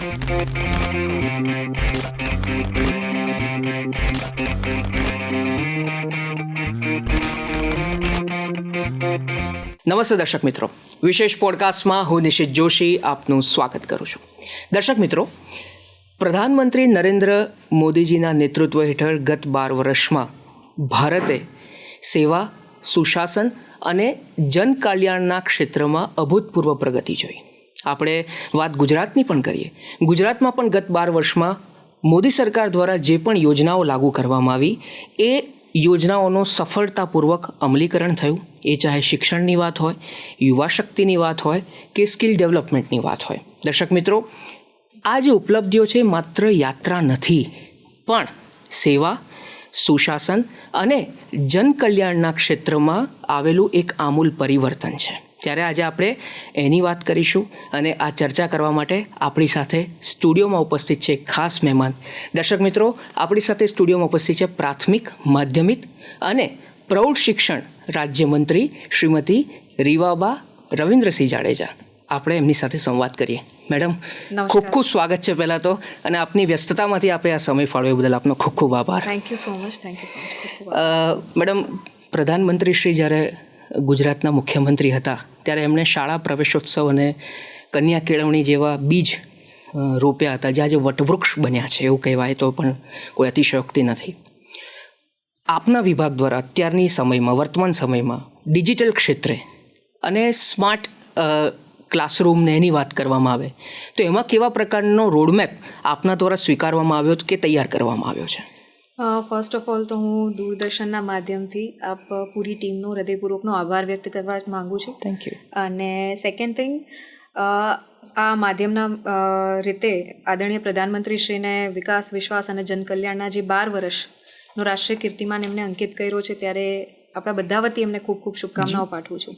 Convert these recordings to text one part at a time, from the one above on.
નમસ્તે દર્શક મિત્રો, વિશેષ પોડકાસ્ટમાં હું નિશિત જોશી આપનું સ્વાગત કરું છું. દર્શક મિત્રો, પ્રધાનમંત્રી નરેન્દ્ર મોદીજીના નેતૃત્વ હેઠળ ગત 12 વર્ષમાં ભારતે સેવા, સુશાસન અને જનકલ્યાણના ક્ષેત્રમાં અભૂતપૂર્વ પ્રગતિ જોઈ. આપણે વાત ગુજરાતની પણ કરીએ. ગુજરાતમાં પણ ગત 12 વર્ષમાં મોદી સરકાર દ્વારા જે પણ યોજનાઓ લાગુ કરવામાં આવી એ યોજનાઓનો સફળતાપૂર્વક અમલીકરણ થયું. એ ચાહે શિક્ષણની વાત હોય, યુવા શક્તિની વાત હોય કે સ્કિલ ડેવલપમેન્ટની વાત હોય. દર્શક મિત્રો, આ જે ઉપલબ્ધિઓ છે માત્ર યાત્રા નથી, પણ સેવા, સુશાસન અને જનકલ્યાણના ક્ષેત્રમાં આવેલું એક આમૂલ પરિવર્તન છે. ત્યારે આજે આપણે એની વાત કરીશું અને આ ચર્ચા કરવા માટે આપણી સાથે સ્ટુડિયોમાં ઉપસ્થિત છે ખાસ મહેમાન. દર્શક મિત્રો, આપણી સાથે સ્ટુડિયોમાં ઉપસ્થિત છે પ્રાથમિક, માધ્યમિક અને પ્રૌઢ શિક્ષણ રાજ્યમંત્રી શ્રીમતી રીવાબા રવિન્દ્રસિંહ જાડેજા. આપણે એમની સાથે સંવાદ કરીએ. મેડમ, ખૂબ ખૂબ સ્વાગત છે પહેલાં તો, અને આપની વ્યસ્તતામાંથી આપે આ સમય ફાળવ્યો બદલ આપનો ખૂબ ખૂબ આભાર. Thank you so much. Madam, પ્રધાનમંત્રી શ્રી જ્યારે ગુજરાતના મુખ્યમંત્રી હતા ત્યારે એમણે શાળા પ્રવેશોત્સવ અને કન્યા કેળવણી જેવા બીજ રોપ્યા હતા, જે આજે વટવૃક્ષ બન્યા છે એવું કહેવાય તો પણ કોઈ અતિશયોક્તિ નથી. આપના વિભાગ દ્વારા અત્યારની સમયમાં, વર્તમાન સમયમાં ડિજિટલ ક્ષેત્રે અને સ્માર્ટ ક્લાસરૂમને એની વાત કરવામાં આવે તો એમાં કેવા પ્રકારનો રોડમેપ આપના દ્વારા સ્વીકારવામાં આવ્યો કે તૈયાર કરવામાં આવ્યો છે? ફર્સ્ટ ઓફ ઓલ તો હું દૂરદર્શનના માધ્યમથી આપ પૂરી ટીમનો હૃદયપૂર્વકનો આભાર વ્યક્ત કરવા માગું છું. Thank you. અને સેકન્ડ થિંગ, આ માધ્યમના રીતે આદરણીય પ્રધાનમંત્રીશ્રીને વિકાસ, વિશ્વાસ અને જનકલ્યાણના જે 12 વર્ષનો રાષ્ટ્રીય કીર્તિમાન એમને અંકિત કર્યો છે, ત્યારે આપણા બધા વતી એમને ખૂબ ખૂબ શુભકામનાઓ પાઠવું છું.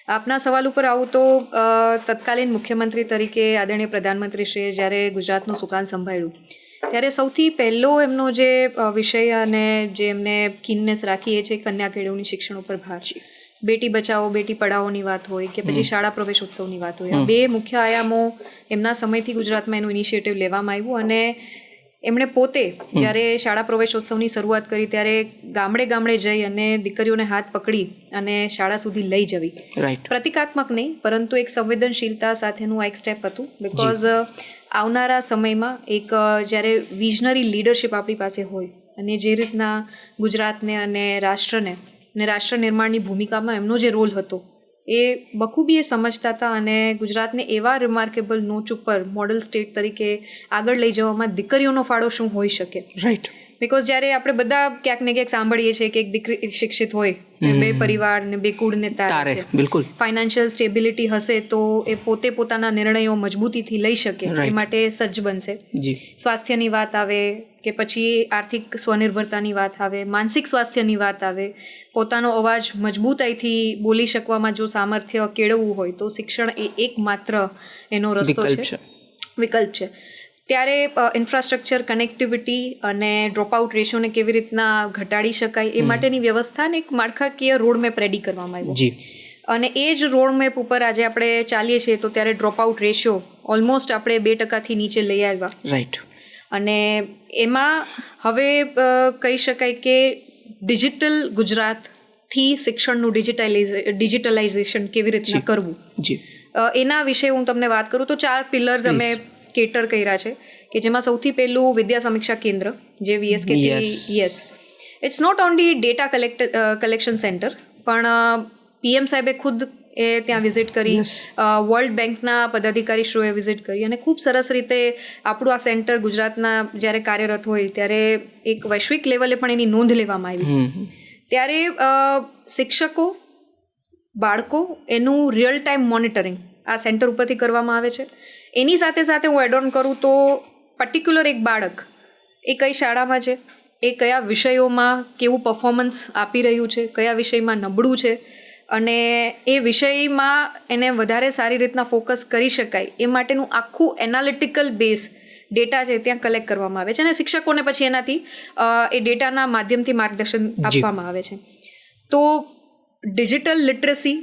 આપના સવાલ ઉપર આવું તો તત્કાલીન મુખ્યમંત્રી તરીકે આદરણીય પ્રધાનમંત્રીશ્રીએ જ્યારે ગુજરાતનું સુકાન સંભાળ્યું ત્યારે સૌથી પહેલો એમનો જે વિષય અને જે એમને કીનનેસ રાખી એ છે કન્યા કેળવણી શિક્ષણ ઉપર ભાર. બેટી બચાવો, બેટી પઢાઓની વાત હોય કે પછી શાળા પ્રવેશોત્સવની વાત હોય, આ બે મુખ્ય આયામો એમના સમયથી ગુજરાતમાં એનું ઇનિશિયેટિવ લેવામાં આવ્યું. અને એમણે પોતે જ્યારે શાળા પ્રવેશોત્સવની શરૂઆત કરી ત્યારે ગામડે ગામડે જઈ અને દીકરીઓને હાથ પકડી અને શાળા સુધી લઈ જવી. પ્રતિકાત્મક નહીં, પરંતુ એક સંવેદનશીલતા સાથેનું આ એક સ્ટેપ હતું. બિકોઝ આવનારા સમયમાં એક જ્યારે વિઝનરી લીડરશિપ આપણી પાસે હોય અને જે રીતના ગુજરાતને અને રાષ્ટ્રને અને રાષ્ટ્ર નિર્માણની ભૂમિકામાં એમનો જે રોલ હતો એ બખૂબી એ સમજતા હતા અને ગુજરાતને એવા રિમાર્કેબલ નોચ ઉપર મોડલ સ્ટેટ તરીકે આગળ લઈ જવામાં દીકરીઓનો ફાળો શું હોઈ શકે. રાઈટ. બિકોઝ જ્યારે આપણે બધા ક્યાંક ને ક્યાંક સાંભળીએ છીએ કે એક દીકરી શિક્ષિત હોય, બે પરિવાર ને બે કુળને તારે છે, બિલકુલ ફાઇનાન્શિયલ સ્ટેબિલિટી હશે તો એ પોતે પોતાના નિર્ણયો મજબૂતીથી લઈ શકે, એ માટે સજ્જ બનશે. સ્વાસ્થ્યની વાત આવે કે પછી આર્થિક સ્વનિર્ભરતાની વાત આવે, માનસિક સ્વાસ્થ્યની વાત આવે, પોતાનો અવાજ મજબૂતાઈથી બોલી શકવામાં જો સામર્થ્ય કેળવવું હોય તો શિક્ષણ એ એકમાત્ર એનો રસ્તો છે, વિકલ્પ છે. ત્યારે ઇન્ફ્રાસ્ટ્રક્ચર, કનેક્ટિવિટી અને ડ્રોપઆઉટ રેશિયોને કેવી રીતના ઘટાડી શકાય એ માટેની વ્યવસ્થાને એક માળખાકીય રોડમેપ રેડી કરવામાં આવ્યો. અને એ જ રોડમેપ ઉપર આજે આપણે ચાલીએ છીએ તો ત્યારે ડ્રોપઆઉટ રેશિયો ઓલમોસ્ટ આપણે 2% નીચે લઈ આવ્યા. રાઈટ. અને એમાં હવે કહી શકાય કે ડિજિટલ ગુજરાતથી શિક્ષણનું ડિજિટલાઇઝેશન કેવી રીતના કરવું એના વિશે હું તમને વાત કરું તો 4 પિલર્સ અમે કેટર કર્યા છે કે જેમાં સૌથી પહેલું વિદ્યા સમીક્ષા કેન્દ્ર, જે VSK. Yes, it's not only data collection centre, પણ PM સાહેબે ખુદ એ ત્યાં વિઝિટ કરી, વર્લ્ડ બેંકના પદાધિકારીશ્રીઓએ વિઝિટ કરી અને ખૂબ સરસ રીતે આપણું આ સેન્ટર ગુજરાતના જ્યારે કાર્યરત હોય ત્યારે એક વૈશ્વિક લેવલે પણ એની નોંધ લેવામાં આવી. ત્યારે શિક્ષકો, બાળકો એનું રિયલ ટાઈમ મોનિટરિંગ આ સેન્ટર ઉપરથી કરવામાં આવે છે. એની સાથે સાથે હું એડ ઓન કરું તો પર્ટિક્યુલર એક બાળક એ કઈ શાળામાં છે, એ કયા વિષયોમાં કેવું પરફોર્મન્સ આપી રહ્યું છે, કયા વિષયમાં નબળું છે અને એ વિષયમાં એને વધારે સારી રીતના ફોકસ કરી શકાય એ માટેનું આખું એનાલિટિકલ બેઝ ડેટા છે ત્યાં કલેક્ટ કરવામાં આવે છે અને શિક્ષકોને પછી એનાથી એ ડેટાના માધ્યમથી માર્ગદર્શન આપવામાં આવે છે. તો ડિજિટલ લિટરસી,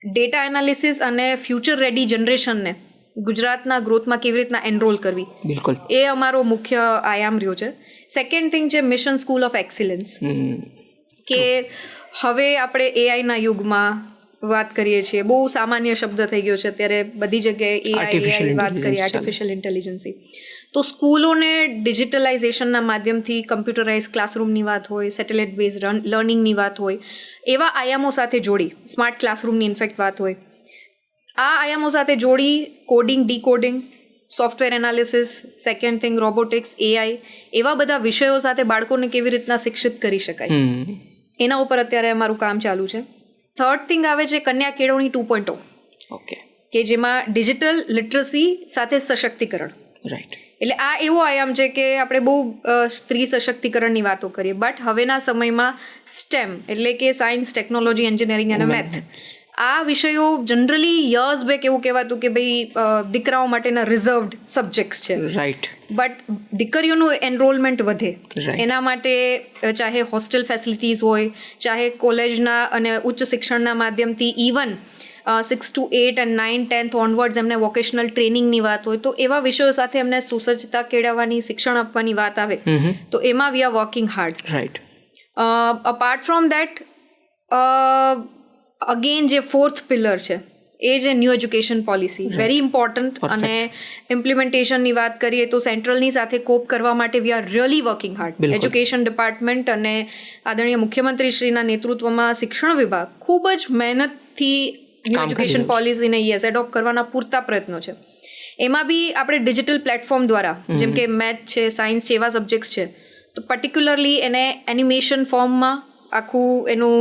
ડેટા એનાલિસિસ અને ફ્યુચર રેડી જનરેશનને ગુજરાતના ગ્રોથમાં કેવી રીતના એનરોલ કરવી, બિલકુલ. એ અમારો મુખ્ય આયામ રહ્યો છે. સેકન્ડ થિંગ છે મિશન સ્કૂલ ઓફ એક્સિલન્સ, કે હવે આપણે એઆઈના યુગમાં વાત કરીએ છીએ. બહુ સામાન્ય શબ્દ થઈ ગયો છે અત્યારે, બધી જગ્યાએ એઆઈ વાત કરીએ, આર્ટિફિશિયલ ઇન્ટેલિજન્સી. તો સ્કૂલોને ડિજિટલાઇઝેશનના માધ્યમથી કમ્પ્યુટરાઇઝ ક્લાસરૂમની વાત હોય, સેટેલાઇટ બેઝ લર્નિંગની વાત હોય, એવા આયામો સાથે જોડી, સ્માર્ટ ક્લાસરૂમની ઇનફેક્ટ વાત હોય, આ આયામો સાથે જોડી coding, decoding, software analysis, second thing robotics, AI, એવા બધા વિષયો સાથે બાળકોને કેવી રીતના શિક્ષિત કરી શકાય, એના ઉપર અત્યારે અમારું કામ ચાલુ છે. થર્ડ થિંગ આવે છે કન્યા કેળવણી 2.0, ઓકે, કે જેમાં ડિજિટલ લિટરસી સાથે સશક્તિકરણ. રાઈટ. એટલે આ એવો આયામ છે કે આપણે બહુ સ્ત્રી સશક્તિકરણની વાતો કરીએ, બટ હવેના સમયમાં સ્ટેમ એટલે કે સાયન્સ, ટેકનોલોજી, એન્જિનિયરિંગ અને મેથ, આ વિષયો જનરલી યર્સ બેક એવું કહેવાતું કે ભાઈ દીકરાઓ માટેના રિઝર્વડ સબ્જેક્ટ્સ છે. રાઈટ. બટ દીકરીઓનું એનરોલમેન્ટ વધે Right. એના માટે ચાહે હોસ્ટેલ ફેસિલિટીઝ હોય, ચાહે કોલેજના અને ઉચ્ચ શિક્ષણના માધ્યમથી even 6 to 8 and 9, 10th onwards એમને વોકેશનલ ટ્રેનિંગની વાત હોય, તો એવા વિષયો સાથે એમને સુસજ્જતા કેળવવાની, શિક્ષણ આપવાની વાત આવે તો એમાં we are working hard. Right. Apart from that again જે ફોર્થ પિલર છે એ જે new education policy, very important. અને ઇમ્પ્લિમેન્ટેશનની વાત કરીએ તો સેન્ટ્રલની સાથે કોપ કરવા માટે we are really working hard. Education department અને આદરણીય મુખ્યમંત્રીશ્રીના નેતૃત્વમાં શિક્ષણ વિભાગ ખૂબ જ મહેનતથી ન્યૂ એજ્યુકેશન પોલિસીને એડોપ્ટ કરવાના પૂરતા પ્રયત્નો છે. એમાં બી આપણે ડિજિટલ પ્લેટફોર્મ દ્વારા, જેમ કે મેથ છે, સાયન્સ છે, એવા સબ્જેક્ટ્સ છે, તો પર્ટિક્યુલરલી એને એનિમેશન ફોર્મમાં આખું એનું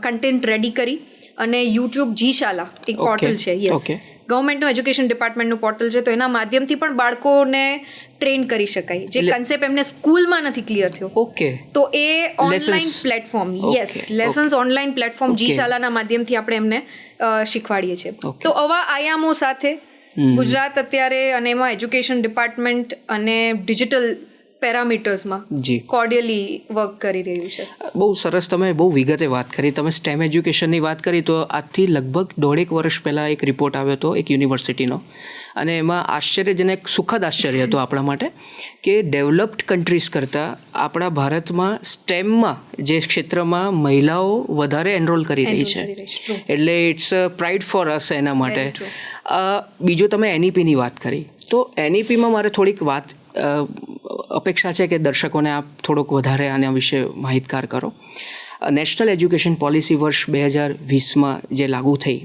કન્ટેન્ટ રેડી કરી અને યુટ્યુબ જી-શાલા એક પોર્ટલ છે, યસ, ગવર્મેન્ટનું એજ્યુકેશન ડિપાર્ટમેન્ટનું પોર્ટલ છે, તો એના માધ્યમથી પણ બાળકોને ટ્રેન કરી શકાય. જે કન્સેપ્ટ એમને સ્કૂલમાં નથી ક્લિયર થયો, ઓકે, તો એ online platform, yes, lessons online platform જી-શાલાના માધ્યમથી આપણે એમને શીખવાડીએ છીએ. તો આવા આયામો સાથે ગુજરાત અત્યારે, અને એમાં એજ્યુકેશન ડિપાર્ટમેન્ટ અને ડિજિટલ પેરામીટર્સમાં કોર્ડિયલી વર્ક કરી રહ્યું છે. બહુ સરસ, તમે બહુ વિગતે વાત કરી. તમે સ્ટેમ એજ્યુકેશનની વાત કરી તો આજથી લગભગ 1.5 વર્ષ પહેલાં એક રિપોર્ટ આવ્યો હતો એક યુનિવર્સિટીનો, અને એમાં આશ્ચર્યજનક, સુખદ આશ્ચર્ય હતું આપણા માટે કે ડેવલપ્ડ કન્ટ્રીઝ કરતાં આપણા ભારતમાં સ્ટેમમાં જે ક્ષેત્રમાં મહિલાઓ વધારે એનરોલ કરી રહી છે. એટલે it's a pride for us એના માટે. બીજું તમે એનઈપીની વાત કરી, તો એનઈપીમાં મારે થોડીક વાત અપેક્ષા છે કે દર્શકોને આપ થોડોક વધારે આના વિશે માહિતગાર કરો. નેશનલ એજ્યુકેશન પોલિસી વર્ષ 2020માં જે લાગુ થઈ,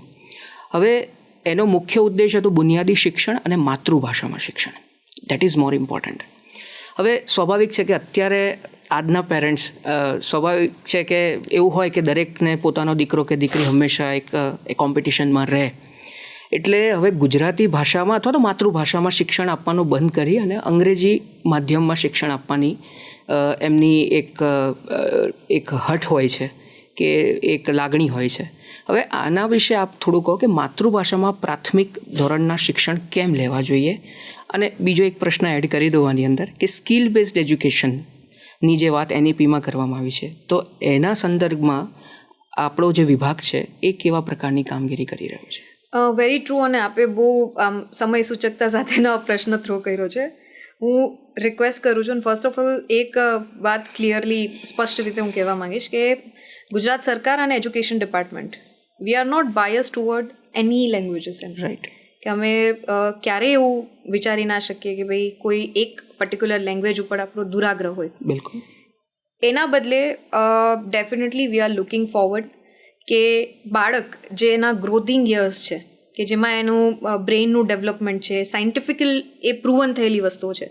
હવે એનો મુખ્ય ઉદ્દેશ હતો બુનિયાદી શિક્ષણ અને માતૃભાષામાં શિક્ષણ. That is more important. હવે સ્વાભાવિક છે કે અત્યારે આજના પેરેન્ટ્સ, સ્વાભાવિક છે કે એવું હોય કે દરેકને પોતાનો દીકરો કે દીકરી હંમેશા એક કોમ્પિટિશનમાં રહે, એટલે હવે ગુજરાતી ભાષામાં અથવા તો માતૃભાષામાં શિક્ષણ આપવાનું બંધ કરી અને અંગ્રેજી માધ્યમમાં શિક્ષણ આપવાની એમની એક હઠ હોય છે, કે એક લાગણી હોય છે. હવે આના વિશે આપ થોડું કહો કે માતૃભાષામાં પ્રાથમિક ધોરણના શિક્ષણ કેમ લેવા જોઈએ. અને બીજો એક પ્રશ્ન એડ કરી દો આની અંદર કે સ્કિલ બેઝડ એજ્યુકેશનની જે વાત એનઈપીમાં કરવામાં આવી છે, તો એના સંદર્ભમાં આપણો જે વિભાગ છે એ કેવા પ્રકારની કામગીરી કરી રહ્યો છે? Very true. અને આપે બહુ સમય સૂચકતા સાથેનો પ્રશ્ન થ્રો કર્યો છે. હું રિક્વેસ્ટ કરું છું, ફર્સ્ટ ઓફ ઓલ એક વાત ક્લિયરલી, સ્પષ્ટ રીતે હું કહેવા માંગીશ કે ગુજરાત સરકાર અને education department, we are not bias toward any languages. Right. કે અમે ક્યારેય એવું વિચારી ના શકીએ કે ભાઈ કોઈ એક પર્ટિક્યુલર લેંગ્વેજ ઉપર આપણો દુરાગ્રહ હોય. બિલકુલ. એના બદલે definitely we are looking forward કે બાળક જે એના ગ્રોથિંગ યર્સ છે, કે જેમાં એનું બ્રેઇનનું ડેવલપમેન્ટ છે, સાયન્ટિફિકલ એ પ્રૂવન થયેલી વસ્તુઓ છે,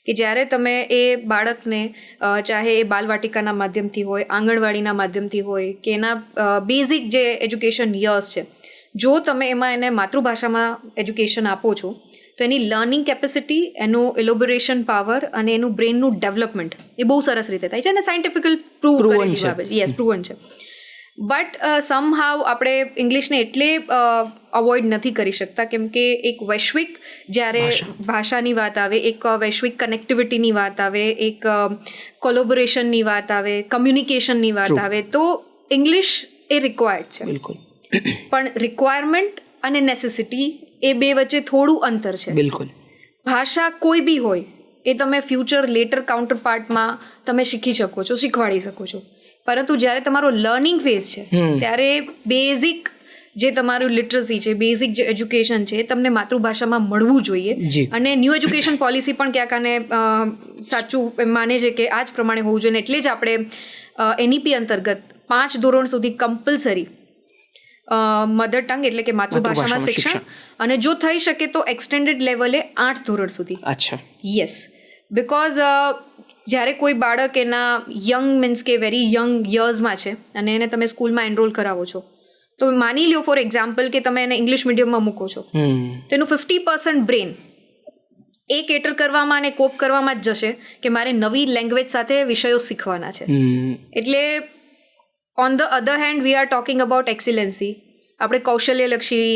કે જ્યારે તમે એ બાળકને ચાહે એ બાલવાટિકાના માધ્યમથી હોય, આંગણવાડીના માધ્યમથી હોય, કે એના બેઝિક જે એજ્યુકેશન યર્સ છે, જો તમે એમાં એને માતૃભાષામાં એજ્યુકેશન આપો છો, તો એની લર્નિંગ કેપેસિટી, એનું એલોબોરેશન પાવર અને એનું બ્રેઇનનું ડેવલપમેન્ટ એ બહુ સરસ રીતે થાય છે, અને સાયન્ટિફિકલ પ્રૂવન છે. બટ સમહાવ આપણે ઇંગ્લિશને એટલે અવોઇડ નથી કરી શકતા, કેમ કે એક વૈશ્વિક જ્યારે ભાષાની વાત આવે, એક વૈશ્વિક કનેક્ટિવિટીની વાત આવે, એક કોલોબોરેશનની વાત આવે, કમ્યુનિકેશનની વાત આવે, તો ઇંગ્લિશ એ રિક્વાયર્ડ છે. બિલકુલ. પણ રિક્વાયરમેન્ટ અને નેસેસિટી એ બે વચ્ચે થોડું અંતર છે. બિલકુલ. ભાષા કોઈ બી હોય એ તમે ફ્યુચર લેટર કાઉન્ટર પાર્ટમાં તમે શીખી શકો છો, શીખવાડી શકો છો. પરંતુ જ્યારે તમારો લર્નિંગ ફેઝ છે ત્યારે બેઝિક જે તમારું લિટરસી છે, બેઝિક જે એજ્યુકેશન છે એ તમને માતૃભાષામાં મળવું જોઈએ. અને ન્યૂ એજ્યુકેશન પોલિસી પણ ક્યાંક આને સાચું માને છે કે આ જ પ્રમાણે હોવું જોઈએ. એટલે જ આપણે NEP અંતર્ગત 5 ધોરણ સુધી કમ્પલસરી મધર ટંગ એટલે કે માતૃભાષામાં શિક્ષણ, અને જો થઈ શકે તો એક્સટેન્ડેડ લેવલે 8 ધોરણ સુધી. અચ્છા. યસ, બિકોઝ જ્યારે કોઈ બાળક એના યંગ મીન્સ કે વેરી યંગ યર્સમાં છે અને એને તમે સ્કૂલમાં એનરોલ કરાવો છો, તો માની લો ફોર એક્ઝામ્પલ કે તમે એને ઇંગ્લિશ મીડિયમમાં મૂકો છો, તો એનું 50% બ્રેન એ કેટર કરવામાં અને કોપ કરવામાં જ જશે કે મારે નવી લેંગ્વેજ સાથે વિષયો શીખવાના છે. એટલે on the other hand we are talking about excellency. આપણે કૌશલ્યલક્ષી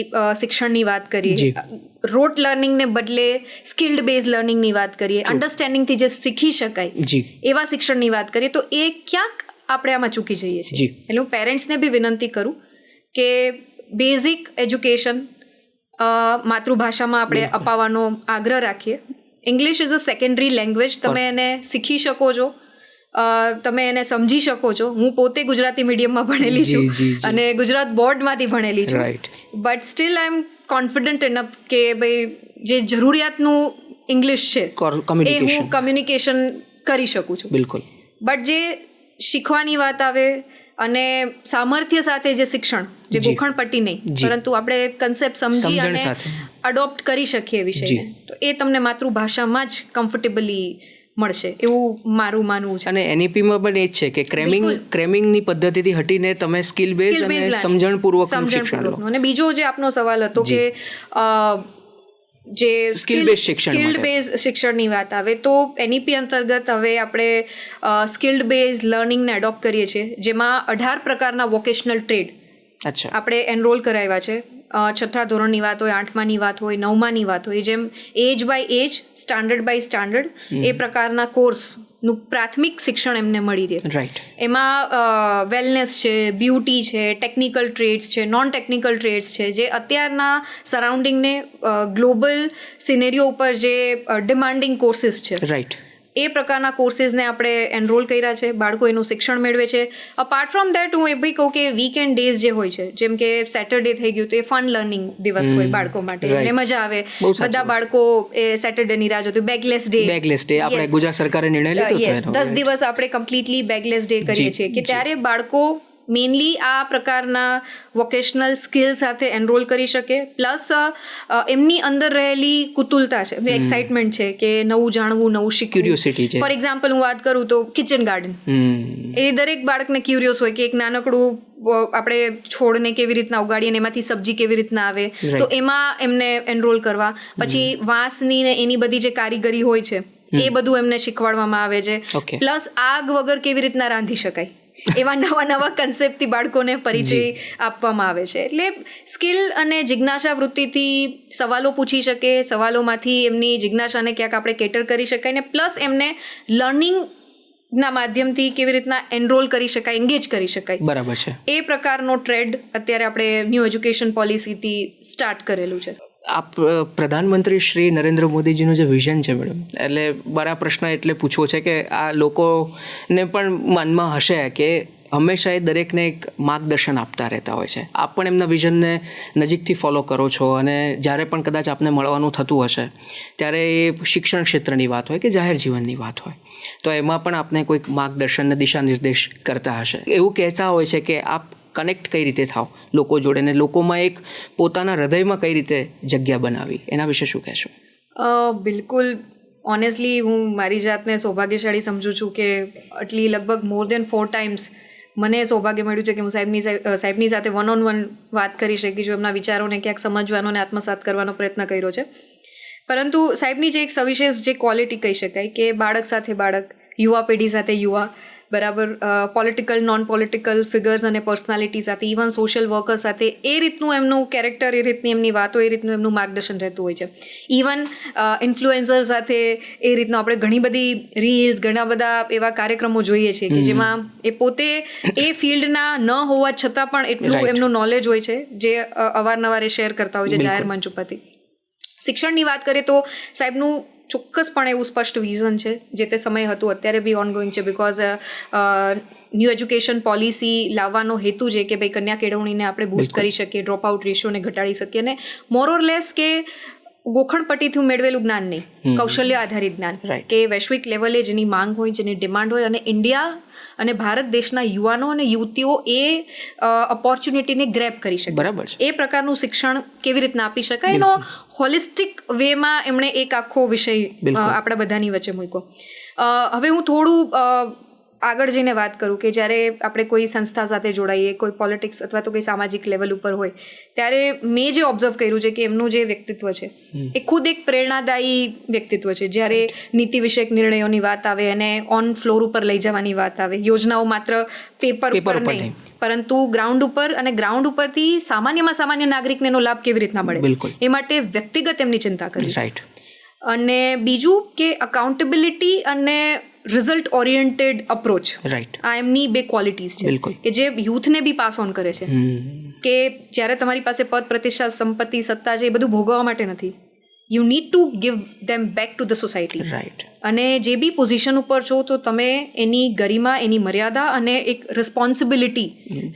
શિક્ષણની વાત કરીએ, રોટ લર્નિંગને બદલે સ્કિલ્ડ બેઝ લર્નિંગની વાત કરીએ, અન્ડરસ્ટેન્ડિંગથી જે શીખી શકાય એવા શિક્ષણની વાત કરીએ, તો એ ક્યાંક આપણે આમાં ચૂકી જઈએ છીએ. એટલે હું પેરેન્ટ્સને બી વિનંતી કરું કે બેઝિક એજ્યુકેશન માતૃભાષામાં આપણે અપાવવાનો આગ્રહ રાખીએ. English is a secondary language. તમે એને શીખી શકો છો, તમે એને સમજી શકો છો. હું પોતે ગુજરાતી મીડિયમમાં ભણેલી છું અને ગુજરાત બોર્ડમાંથી ભણેલી છું, but still I am confident enough કે ભાઈ જે જરૂરિયાતનું ઇંગ્લિશ છે એ હું કમ્યુનિકેશન કરી શકું છું. બિલકુલ. બટ જે શીખવાની વાત આવે અને સામર્થ્ય સાથે જે શિક્ષણ, જે ગોખણપટ્ટી નહીં, પરંતુ આપણે કન્સેપ્ટ સમજી અને અડોપ્ટ કરી શકીએ વિષયને, તો એ તમને માતૃભાષામાં જ કમ્ફર્ટેબલી મળશે એવું મારું માનવું છે. અને NEPમાં પણ એ જ છે કે ક્રેમિંગની પદ્ધતિથી હટીને તમે સ્કિલ બેઝ અને સમજણપૂર્વકનું શિક્ષણ લો. અને બીજો જે આપનો સવાલ હતો કે જે સ્કિલ્ડ બેઝ શિક્ષણની વાત આવે, તો NEP અંતર્ગત હવે આપણે સ્કિલ્ડ બેઝ લર્નિંગને એડોપ્ટ કરીએ છીએ, જેમાં 18 પ્રકારના વોકેશનલ ટ્રેડ આપણે એનરોલ કરાવ્યા છે. 6થા ધોરણની વાત હોય, 8માની વાત હોય, 9માની વાત હોય, જેમ age by age, standard by standard એ પ્રકારના કોર્સનું પ્રાથમિક શિક્ષણ એમને મળી રહે. એમાં વેલનેસ છે, બ્યુટી છે, ટેકનિકલ ટ્રેડ્સ છે, નોન ટેકનિકલ ટ્રેડ્સ છે, જે અત્યારના સરાઉન્ડિંગને ગ્લોબલ સિનેરીઓ ઉપર જે ડિમાન્ડિંગ કોર્સીસ છે, એ પ્રકારના કોર્સીસને આપણે એનરોલ કર્યા છે. બાળકો એનું શિક્ષણ મેળવે છે. અપાર્ટ ફ્રોમ દેટ હું એ બી કહું કે વીકેન્ડ ડેઝ જે હોય છે, જેમ કે સેટરડે થઈ ગયું, તો એ ફન લર્નિંગ દિવસ હોય બાળકો માટે, એમને મજા આવે. બધા બાળકો એ સેટરડેની રાહ જોતું. બેગલેસ ડે આપણે ગુજરાત સરકારે નિર્ણય લીધો છે. 10 દિવસ આપણે કમ્પ્લીટલી બેગલેસ ડે કરીએ છીએ કે ત્યારે બાળકો મેઇનલી આ પ્રકારના વોકેશનલ સ્કિલ સાથે એનરોલ કરી શકે. પ્લસ એમની અંદર રહેલી કુતુહલતા છે, એક્સાઇટમેન્ટ છે કે નવું જાણવું, નવું શીખવું. ફોર એક્ઝામ્પલ હું વાત કરું તો કિચન ગાર્ડન, એ દરેક બાળકને ક્યુરિયસ હોય કે એક નાનકડું આપણે છોડને કેવી રીતના ઉગાડીએ અને એમાંથી સબ્જી કેવી રીતના આવે, તો એમાં એમને એનરોલ કરવા. પછી વાંસની ને એની બધી જે કારીગરી હોય છે એ બધું એમને શીખવાડવામાં આવે છે. પ્લસ આગ વગર કેવી રીતના રાંધી શકાય, એવા નવા કન્સેપ્ટથી બાળકોને પરિચય આપવામાં આવે છે. એટલે સ્કિલ અને જિજ્ઞાસા વૃત્તિથી સવાલો પૂછી શકે, સવાલોમાંથી એમની જિજ્ઞાસાને ક્યાંક આપણે કેટર કરી શકાય, ને પ્લસ એમને લર્નિંગના માધ્યમથી કેવી રીતના એનરોલ કરી શકાય, એન્ગેજ કરી શકાય. બરાબર છે. એ પ્રકારનો ટ્રેડ અત્યારે આપણે ન્યૂ એજ્યુકેશન પોલિસીથી સ્ટાર્ટ કરેલું છે. આપ પ્રધાનમંત્રી શ્રી નરેન્દ્ર મોદીજીનું જે વિઝન છે મેડમ, એટલે મારા પ્રશ્ન એટલે પૂછવો છે કે આ લોકોને પણ મનમાં હશે કે હંમેશા એ દરેકને એક માર્ગદર્શન આપતા રહેતા હોય છે. આપ પણ એમના વિઝનને નજીકથી ફોલો કરો છો અને જ્યારે પણ કદાચ આપને મળવાનું થતું હશે ત્યારે એ શિક્ષણ ક્ષેત્રની વાત હોય કે જાહેર જીવનની વાત હોય, તો એમાં પણ આપને કોઈક માર્ગદર્શન દિશા નિર્દેશ કરતા હશે. એવું કહેતા હોય છે કે આપ કનેક્ટ કઈ રીતે થાવ લોકો જોડે ને લોકોમાં એક પોતાના હૃદયમાં કઈ રીતે જગ્યા બનાવી, એના વિશે શું કહેશો? બિલકુલ, ઓનેસ્ટલી હું મારી જાતને સૌભાગ્યશાળી સમજું છું કે આટલી લગભગ મોર દેન 4 times મને સૌભાગ્ય મળ્યું છે કે હું સાહેબની સાથે 1-on-1 વાત કરી શકી છું, એમના વિચારોને ક્યાંક સમજવાનો અને આત્મસાત કરવાનો પ્રયત્ન કર્યો છે. પરંતુ સાહેબની જે એક સવિશેષ જે ક્વોલિટી કહી શકાય કે બાળક સાથે બાળક, યુવા પેઢી સાથે યુવા, બરાબર, પોલિટિકલ નોન પોલિટિકલ ફિગર્સ અને પર્સનાલિટી સાથે, ઇવન સોશિયલ વર્કર સાથે એ રીતનું એમનું કેરેક્ટર, એ રીતની એમની વાતો, એ રીતનું એમનું માર્ગદર્શન રહેતું હોય છે. ઇવન ઇન્ફ્લુએન્સર સાથે એ રીતનું આપણે ઘણી બધી રીલ્સ, ઘણા બધા એવા કાર્યક્રમો જોઈએ છીએ કે જેમાં એ પોતે એ ફિલ્ડના ન હોવા છતાં પણ એટલું એમનું નોલેજ હોય છે જે અવારનવાર એ શેર કરતા હોય છે જાહેર મંચ ઉપરથી. શિક્ષણની વાત કરીએ તો સાહેબનું ચોક્કસપણે એવું સ્પષ્ટ વિઝન છે, જે તે સમય હતું, અત્યારે બી ઓનગોઈંગ છે. બિકોઝ ન્યૂ એજ્યુકેશન પોલિસી લાવવાનો હેતુ છે કે ભાઈ કન્યા કેળવણીને આપણે બૂસ્ટ કરી શકીએ, ડ્રોપ આઉટ રેશિયોને ઘટાડી શકીએ, અને મોર ઓર લેસ કે ગોખણપટ્ટીથી મેળવેલું જ્ઞાન નહીં, કૌશલ્ય આધારિત જ્ઞાન, કે વૈશ્વિક લેવલે જેની માંગ હોય, જેની ડિમાન્ડ હોય, અને ઇન્ડિયા અને ભારત દેશના યુવાનો અને યુવતીઓ એ ઓપોર્ચ્યુનિટીને ગ્રેબ કરી શકે. બરાબર છે. એ પ્રકારનું શિક્ષણ કેવી રીતના આપી શકાય એનો હોલિસ્ટિક વેમાં એમણે એક આખો વિષય આપણા બધાની વચ્ચે મૂક્યો. હવે હું થોડું આગળ જઈને વાત કરું કે જ્યારે આપણે કોઈ સંસ્થા સાથે જોડાઈએ, કોઈ પોલિટિક્સ અથવા તો કોઈ સામાજિક લેવલ ઉપર હોય, ત્યારે મેં જે ઓબ્ઝર્વ કર્યું છે કે એમનું જે વ્યક્તિત્વ છે એ ખુદ એક પ્રેરણાદાયી વ્યક્તિત્વ છે. જ્યારે નીતિ વિષયક નિર્ણયોની વાત આવે અને ઓન ફ્લોર ઉપર લઈ જવાની વાત આવે, યોજનાઓ માત્ર પેપર ઉપર નહીં પરંતુ ગ્રાઉન્ડ ઉપર, અને ગ્રાઉન્ડ ઉપરથી સામાન્યમાં સામાન્ય નાગરિકને એનો લાભ કેવી રીતના મળે એ માટે વ્યક્તિગત એમની ચિંતા કરી. અને બીજું કે અકાઉન્ટેબિલિટી અને રિઝલ્ટ ઓરિએન્ટેડ અપ્રોચ, આ એમની બે ક્વોલિટીઝ છે કે જે યુથને બી પાસ ઓન કરે છે. કે જ્યારે તમારી પાસે પદ, પ્રતિષ્ઠા, સંપત્તિ, સત્તા છે, એ બધું ભોગવવા માટે નથી. You need to give them back to the society. અને જે બી પોઝિશન ઉપર છો તો તમે એની ગરિમા, એની મર્યાદા અને એક રિસ્પોન્સિબિલિટી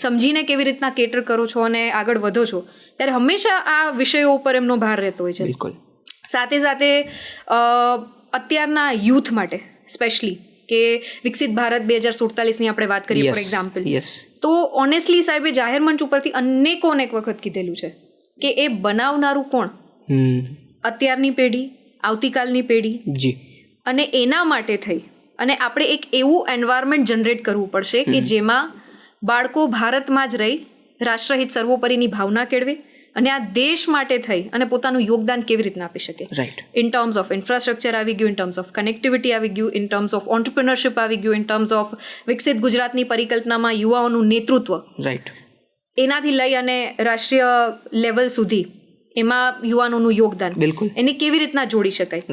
સમજીને કેવી રીતના કેટર કરો છો અને આગળ વધો છો, ત્યારે હંમેશા આ વિષયો ઉપર એમનો ભાર રહેતો હોય છે. સાથે સાથે અત્યારના યુથ માટે સ્પેશલી કે વિકસિત ભારત 2047ની આપણે વાત કરીએ ફોર એક્ઝામ્પલ, તો ઓનેસ્ટલી સાહેબે જાહેર મંચ ઉપરથી અનેક વખત કીધેલું છે કે એ બનાવનારું કોણ? અત્યારની પેઢી, આવતીકાલની પેઢી. અને એના માટે થઈ અને આપણે એક એવું એન્વાયરમેન્ટ જનરેટ કરવું પડશે કે જેમાં બાળકો ભારતમાં જ રહી રાષ્ટ્રહિત સર્વોપરીની ભાવના કેળવે અને આ દેશ માટે થઈ અને પોતાનું યોગદાન કેવી રીતના આપી શકે. ઇન ટર્મ્સ ઓફ ઇન્ફ્રાસ્ટ્રક્ચર આવી ગયું, ઇન ટર્મ્સ ઓફ કનેક્ટિવિટી આવી ગયું, ઇન ટર્મ્સ ઓફ ઓન્ટરપ્રિનરશિપ આવી ગયું, ઇન ટર્મ્સ ઓફ વિકસિત ગુજરાતની પરિકલ્પનામાં યુવાઓનું નેતૃત્વ, એનાથી લઈ અને રાષ્ટ્રીય લેવલ સુધી એમાં યુવાનોનું યોગદાન, એને કેવી રીતના જોડી શકાય.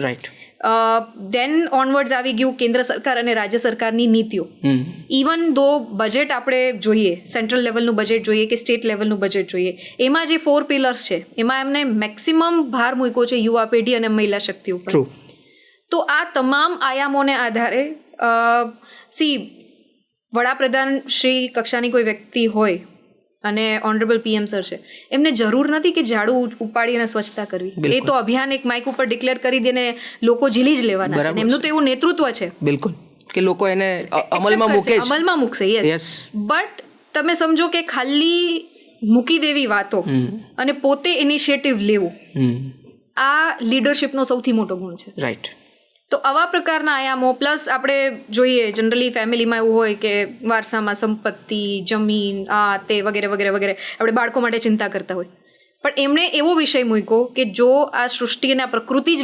દેન ઓનવર્ડ્સ આવી ગયું કેન્દ્ર સરકાર અને રાજ્ય સરકારની નીતિઓ. ઇવન દો બજેટ આપણે જોઈએ, સેન્ટ્રલ લેવલનું બજેટ જોઈએ કે સ્ટેટ લેવલનું બજેટ જોઈએ, એમાં જે 4 પિલર્સ છે એમાં એમને મેક્સિમમ ભાર મૂક્યો છે યુવા પેઢી અને મહિલા શક્તિ ઉપર. તો આ તમામ આયામોને આધારે વડાપ્રધાન શ્રી કક્ષાની કોઈ વ્યક્તિ હોય અને ઓનરેબલ પીએમ સર છે, એમને જરૂર નથી કે ઝાડુ ઉપાડીને સ્વચ્છતા કરવી. એ તો અભિયાન એક માઇક ઉપર ડિક્લેર કરી દે ને લોકો ઝીલી જ લેવાના છે. એમનું તો એવું નેતૃત્વ છે બિલકુલ કે લોકો એને અમલમાં મૂકશે. યસ, બટ તમે સમજો કે ખાલી મૂકી દેવી વાતો અને પોતે ઇનિશિયેટિવ લેવું, આ લીડરશિપનો સૌથી મોટો ગુણ છે. તો આવા પ્રકારના આયામો પ્લસ આપણે જોઈએ જનરલી ફેમિલીમાં એવું હોય કે વારસામાં સંપત્તિ, જમીન, આ તે વગેરે વગેરે વગેરે આપણે બાળકો માટે ચિંતા કરતા હોય, પણ એમણે એવો વિષય મૂક્યો કે જો આ સૃષ્ટિ અને આ પ્રકૃતિ જ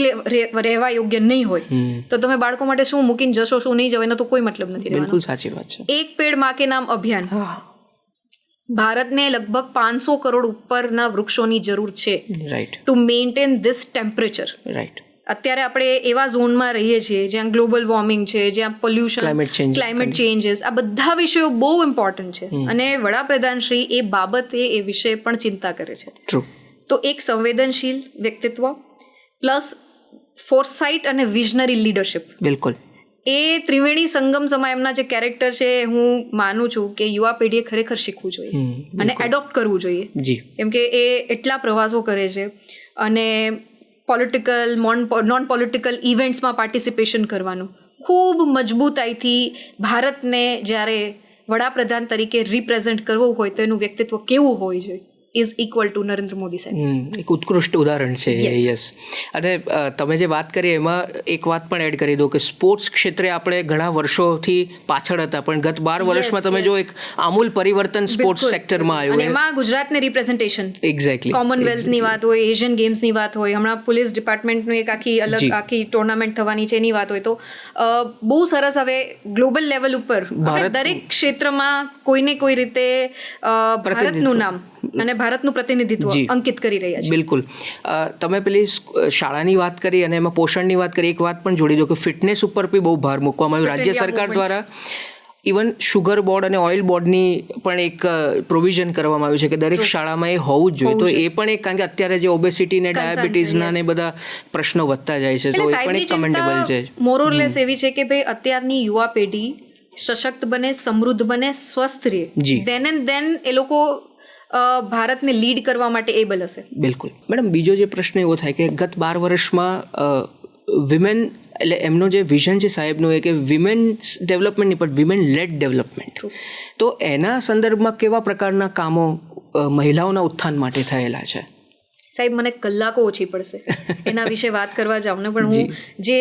રહેવા યોગ્ય નહીં હોય તો તમે બાળકો માટે શું મૂકીને જશો, શું નહીં જવો, એનો તો કોઈ મતલબ નથી. બિલકુલ સાચી વાત છે. એક પેડ માં કે નામ અભિયાન, ભારતને લગભગ 500 કરોડ ઉપરના વૃક્ષોની જરૂર છે ટુ મેન્ટેન ધીસ ટેમ્પરેચર. અત્યારે આપણે એવા ઝોનમાં રહીએ છીએ જ્યાં ગ્લોબલ વોર્મિંગ છે, જ્યાં પોલ્યુશન, ક્લાઇમેટ ચેન્જીસ, આ બધા વિષયો બહુ ઇમ્પોર્ટન્ટ છે અને વડાપ્રધાન શ્રી એ બાબતે એ વિષય પણ ચિંતા કરે છે. તો એક સંવેદનશીલ વ્યક્તિત્વ પ્લસ ફોરસાઇટ અને વિઝનરી લીડરશિપ, બિલકુલ એ ત્રિવેણી સંગમ સમા એમના જે કેરેક્ટર છે, હું માનું છું કે યુવા પેઢીએ ખરેખર શીખવું જોઈએ અને એડોપ્ટ કરવું જોઈએ. કેમ કે એ એટલા પ્રવાસો કરે છે અને પોલિટિકલ, નોન પોલિટિકલ ઇવેન્ટ્સમાં પાર્ટિસિપેશન કરવાનું, ખૂબ મજબૂતાઈથી ભારતને જ્યારે વડાપ્રધાન તરીકે રિપ્રેઝેન્ટ કરવું હોય તો એનું વ્યક્તિત્વ કેવું હોવું જોઈએ is equal to Narendra Modi સાહેબ. એક ઉત્કૃષ્ટ ઉદાહરણ છે. યસ. અને તમે જે વાત કરી એમાં એક વાત પણ એડ કરી દો કે સ્પોર્ટ્સ ક્ષેત્રે આપણે ઘણા વર્ષોથી પાછળ હતા, પણ ગત 12 વર્ષમાં તમે જો એક આમૂલ પરિવર્તન સ્પોર્ટ્સ સેક્ટરમાં આવ્યું. અને એમાં ગુજરાતને રિપ્રેઝન્ટેશન, એક્ઝેક્ટલી, કોમનવેલ્થની વાત હોય, એશિયન ગેમ્સની વાત હોય, હમણાં પોલીસ ડિપાર્ટમેન્ટનું એક આખી ટુર્નામેન્ટ થવાની છે એની વાત હોય, તો બહુ સરસ. હવે ગ્લોબલ લેવલ ઉપર દરેક ક્ષેત્રમાં કોઈને કોઈ રીતે ભારતનું નામ અને ભારતનું પ્રતિનિધિત્વ અંકિત કરી રહ્યા છે. બિલકુલ. તમે પેલી શાળાની વાત કરી અને એમાં પોષણની વાત કરી, એક વાત પણ જોડી દો કે ફિટનેસ ઉપર બી બહુ ભાર મૂકવામાં આવ્યો રાજ્ય સરકાર દ્વારા. ઇવન શુગર બોર્ડ અને ઓઇલ બોર્ડની પણ એક પ્રોવિઝન કરવામાં આવ્યું છે કે દરેક શાળામાં એ હોવું જ જોઈએ. તો એ પણ એક, કારણ કે અત્યારે જે ઓબેસિટી ને ડાયાબિટીસના ને બધા પ્રશ્નો વધતા જાય છે, તો એ પણ એક કમેન્ટેબલ છે. મોરઓરલેસ એવી છે કે ભાઈ અત્યારની યુવા પેઢી સશક્ત બને, સમૃદ્ધ બને, સ્વસ્થ રહે, ધેન એન્ડ ધેન એ લોકો ભારતને લીડ કરવા માટે એબલ હશે. બિલકુલ. મેડમ, બીજો જે પ્રશ્ન એવો થાય કે ગત 12 વર્ષમાં વિમેન, એટલે એમનો જે વિઝન છે સાહેબનું એ કે વિમેન્સ ડેવલપમેન્ટ નહીં પણ વિમેન લેડ ડેવલપમેન્ટ, તો એના સંદર્ભમાં કેવા પ્રકારના કામો મહિલાઓના ઉત્થાન માટે થયેલા છે? સાહેબ, મને કલાકો ઓછી પડશે એના વિશે વાત કરવા જાઉં ને, પણ હું જે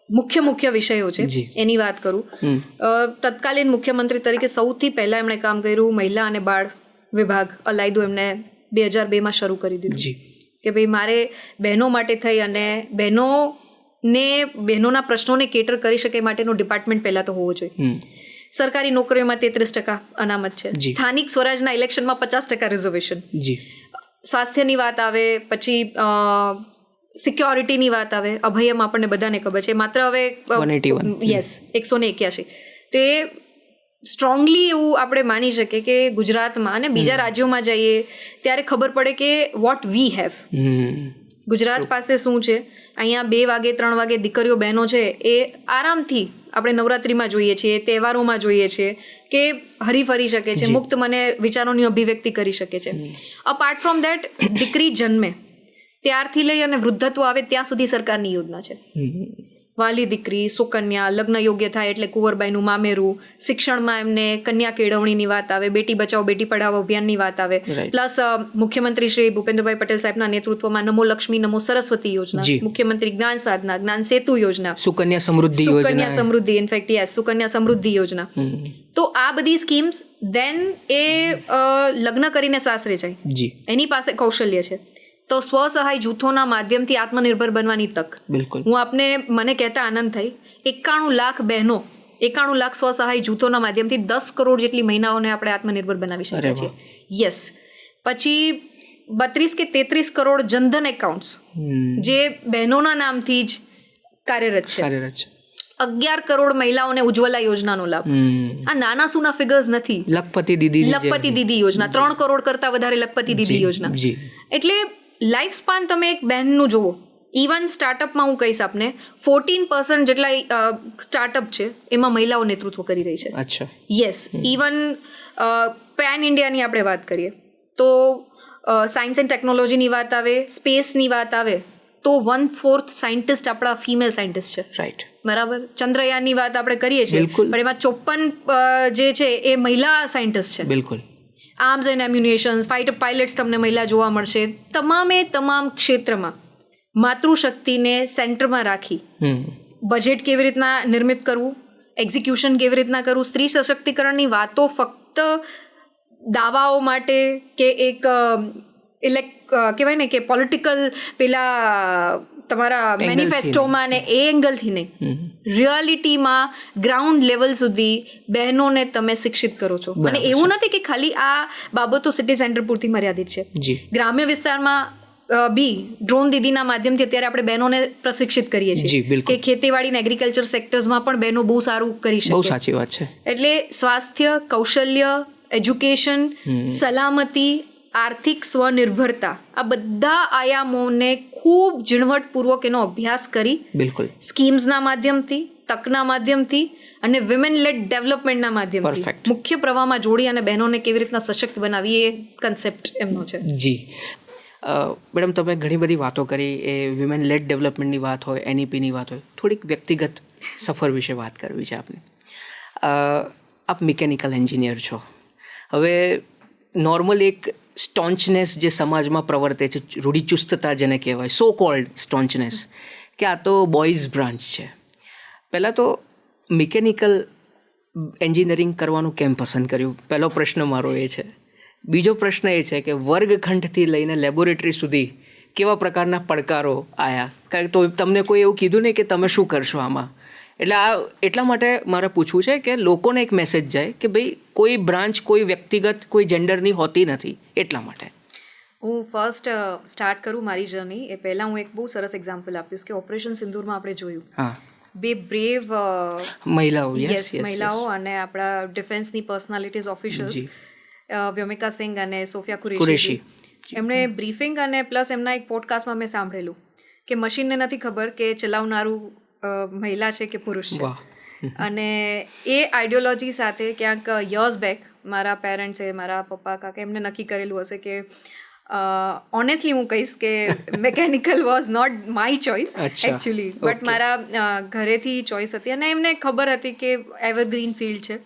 મુખ્ય વિષયો છે એની વાત કરું. તત્કાલીન મુખ્યમંત્રી તરીકે સૌથી પહેલા એમણે કામ કર્યું મહિલા અને બાળ વિભાગ અલાયદું એમણે 2002માં શરૂ કરી દીધું કે ભાઈ મારે બહેનો માટે થઈ અને બહેનોના પ્રશ્નોને કેટર કરી શકે માટેનું ડિપાર્ટમેન્ટ પહેલા તો હોવો જોઈએ. સરકારી નોકરીઓમાં 33% અનામત છે. સ્થાનિક સ્વરાજના ઇલેક્શનમાં 50% રિઝર્વેશન. સ્વાસ્થ્યની વાત આવે, પછી સિક્યોરિટીની વાત આવે, અભયમ આપણને બધાને ખબર છે, માત્ર હવે 181. તો એ સ્ટ્રોંગલી એવું આપણે માની શકીએ કે ગુજરાતમાં અને બીજા રાજ્યોમાં જઈએ ત્યારે ખબર પડે કે વોટ વી હેવ. ગુજરાત પાસે શું છે. અહીંયા 2 વાગે 3 વાગે દીકરીઓ બહેનો છે એ આરામથી આપણે નવરાત્રિમાં જોઈએ છીએ, તહેવારોમાં જોઈએ છીએ કે હરીફરી શકે છે, મુક્ત મને વિચારોની અભિવ્યક્તિ કરી શકે છે. અપાર્ટ ફ્રોમ દેટ, દીકરી જન્મે ત્યારથી લઈ અને વૃદ્ધત્વ આવે ત્યાં સુધી સરકારની યોજના છે. વાલી દીકરી, સુકન્યા, લગ્ન યોગ્ય થાય એટલે કુંવરબાઈનું મામેરું, શિક્ષણમાં એમને કન્યા કેળવણીની વાત આવે, બેટી બચાવો બેટી પઢાવો અભિયાનની વાત આવે, પ્લસ મુખ્યમંત્રી શ્રી ભૂપેન્દ્રભાઈ પટેલ સાહેબના નેતૃત્વમાં નમો લક્ષ્મી નમો સરસ્વતી યોજના, મુખ્યમંત્રી જ્ઞાન સાધના, જ્ઞાન સેતુ યોજના, સુકન્યા સમૃદ્ધિ, ઇનફેક્ટ યસ, સુકન્યા સમૃદ્ધિ યોજના. તો આ બધી સ્કીમ્સ, દેન એ લગ્ન કરીને સાસરે જાય, એની પાસે કૌશલ્ય છે તો સ્વસહાય જૂથોના માધ્યમથી આત્મનિર્ભર બનવાની તક. મને કહેતા આનંદ થઈ, 91 લાખ બહેનો, 91 લાખ સ્વસહાય જૂથોના માધ્યમથી 10 કરોડ જેટલી મહિલાઓને આપણે આત્મનિર્ભર બનાવી શકીએ છીએ. યસ. પછી 32 કે 33 કરોડ જનધન એકાઉન્ટ્સ જે બહેનોના નામથી જ કાર્યરત છે. 11 કરોડ મહિલાઓને ઉજ્જવલા યોજનાનો લાભ. આ નાના સુના ફિગર્સ નથી. લખપતિ દીદી યોજના 3 કરોડ કરતા વધારે લખપતિ દીદી યોજના. એટલે લાઈફ સ્પાન તમે એક બહેનનું જુઓ. ઇવન સ્ટાર્ટઅપમાં હું કહીશ આપને 14% જેટલા સ્ટાર્ટઅપ છે એમાં મહિલાઓ નેતૃત્વ કરી રહી છે. અચ્છા. યસ. ઇવન પેન ઇન્ડિયાની આપણે વાત કરીએ તો સાયન્સ એન્ડ ટેકનોલોજીની વાત આવે, સ્પેસની વાત આવે તો 1/4 સાયન્ટિસ્ટ આપણા ફિમેલ સાયન્ટિસ્ટ છે. રાઈટ. બરાબર. ચંદ્રયાનની વાત આપણે કરીએ છીએ પણ એમાં 54 જે છે એ મહિલા સાયન્ટિસ્ટ છે. બિલકુલ. આર્મ્સ એન્ડ એમ્યુનેશન્સ, ફાઇટર પાયલટ્સ તમને મહિલા જોવા મળશે. તમામ ક્ષેત્રમાં માતૃશક્તિને સેન્ટરમાં રાખી બજેટ કેવી રીતના નિર્મિત કરવું, એક્ઝિક્યુશન કેવી રીતના કરવું, સ્ત્રી સશક્તિકરણની વાતો ફક્ત દાવાઓ માટે કે એક કહેવાય ને કે પોલિટિકલ પેલા તમારા મેનિફેસ્ટોમાં ને એ એંગલથી નહીં, રિયાલિટીમાં ગ્રાઉન્ડ લેવલ સુધી બહેનોને તમે શિક્ષિત કરો છો. અને એવું નથી કે ખાલી આ બાબતો સિટી સેન્ટર પૂરતી મર્યાદિત છે. ગ્રામ્ય વિસ્તારમાં બી ડ્રોન દીદીના માધ્યમથી અત્યારે આપણે બહેનોને પ્રશિક્ષિત કરીએ છીએ કે ખેતીવાડી ને એગ્રીકલ્ચર સેક્ટર્સમાં પણ બહેનો બહુ સારું કરી શકે. બહુ સાચી વાત છે. એટલે સ્વાસ્થ્ય, કૌશલ્ય, એજ્યુકેશન, સલામતી, આર્થિક સ્વનિર્ભરતા, આ બધા આયામોને ખૂબ ઝીણવટપૂર્વક એનો અભ્યાસ કરી સ્કીમ્સના માધ્યમથી, તકના માધ્યમથી અને વિમેન લેડ ડેવલપમેન્ટના માધ્યમથી મુખ્ય પ્રવાહમાં જોડી અને બહેનોને કેવી રીતના સશક્ત બનાવી એ કન્સેપ્ટ એમનો છે. જી મેડમ, તમે ઘણી બધી વાતો કરી, એ વિમેન લેડ ડેવલપમેન્ટની વાત હોય, NEPની વાત હોય, થોડીક વ્યક્તિગત સફર વિશે વાત કરવી છે આપને. આપ મિકેનિકલ એન્જિનિયર છો. હવે નોર્મલ એક સ્ટોન્ચનેસ જે સમાજમાં પ્રવર્તે છે, રૂઢિચુસ્તતા જેને કહેવાય, સો કોલ્ડ સ્ટોન્ચનેસ, કે આ તો બોયઝ બ્રાન્ચ છે. પહેલાં તો મિકેનિકલ એન્જિનિયરિંગ કરવાનું કેમ પસંદ કર્યું? પહેલો પ્રશ્ન મારો એ છે. બીજો પ્રશ્ન એ છે કે વર્ગખંડથી લઈને લેબોરેટરી સુધી કેવા પ્રકારના પડકારો આવ્યા? કારણ તો તમને કોઈ એવું કીધું નહીં કે તમે શું કરશો આમાં? એટલે આ એટલા માટે મારે પૂછવું છે કે લોકોને એક મેસેજ જાય કે ભાઈ કોઈ બ્રાન્ચ કોઈ વ્યક્તિગત કોઈ જેન્ડરની હોતી નથી, એટલા માટે. હું ફર્સ્ટ સ્ટાર્ટ કરું મારી જર્ની એ પહેલાં હું એક બહુ સરસ એક્ઝામ્પલ આપીશ કે ઓપરેશન સિંદૂરમાં આપણે જોયું હા, બે બ્રેવ મહિલાઓ, યસ મહિલાઓ અને આપણા ડિફેન્સની પર્સનાલિટીઝ ઓફિશિયલ્સ વ્યોમિકા સિંઘ અને સોફિયા કુરેશી, એમણે બ્રીફિંગ અને પ્લસ એમના એક પોડકાસ્ટમાં મેં સાંભળેલું કે મશીનને નથી ખબર કે ચલાવનારું મહિલા છે કે પુરુષ છે. અને એ આઈડિયોલોજી સાથે ક્યાંક યર્સ બેક મારા પેરેન્ટ્સે, મારા પપ્પા કાકા એમને નક્કી કરેલું હશે કે ઓનેસ્ટલી હું કહીશ કે mechanical was not my choice actually, but મારા ઘરેથી ચોઇસ હતી અને એમને ખબર હતી કે એવરગ્રીન ફિલ્ડ છે,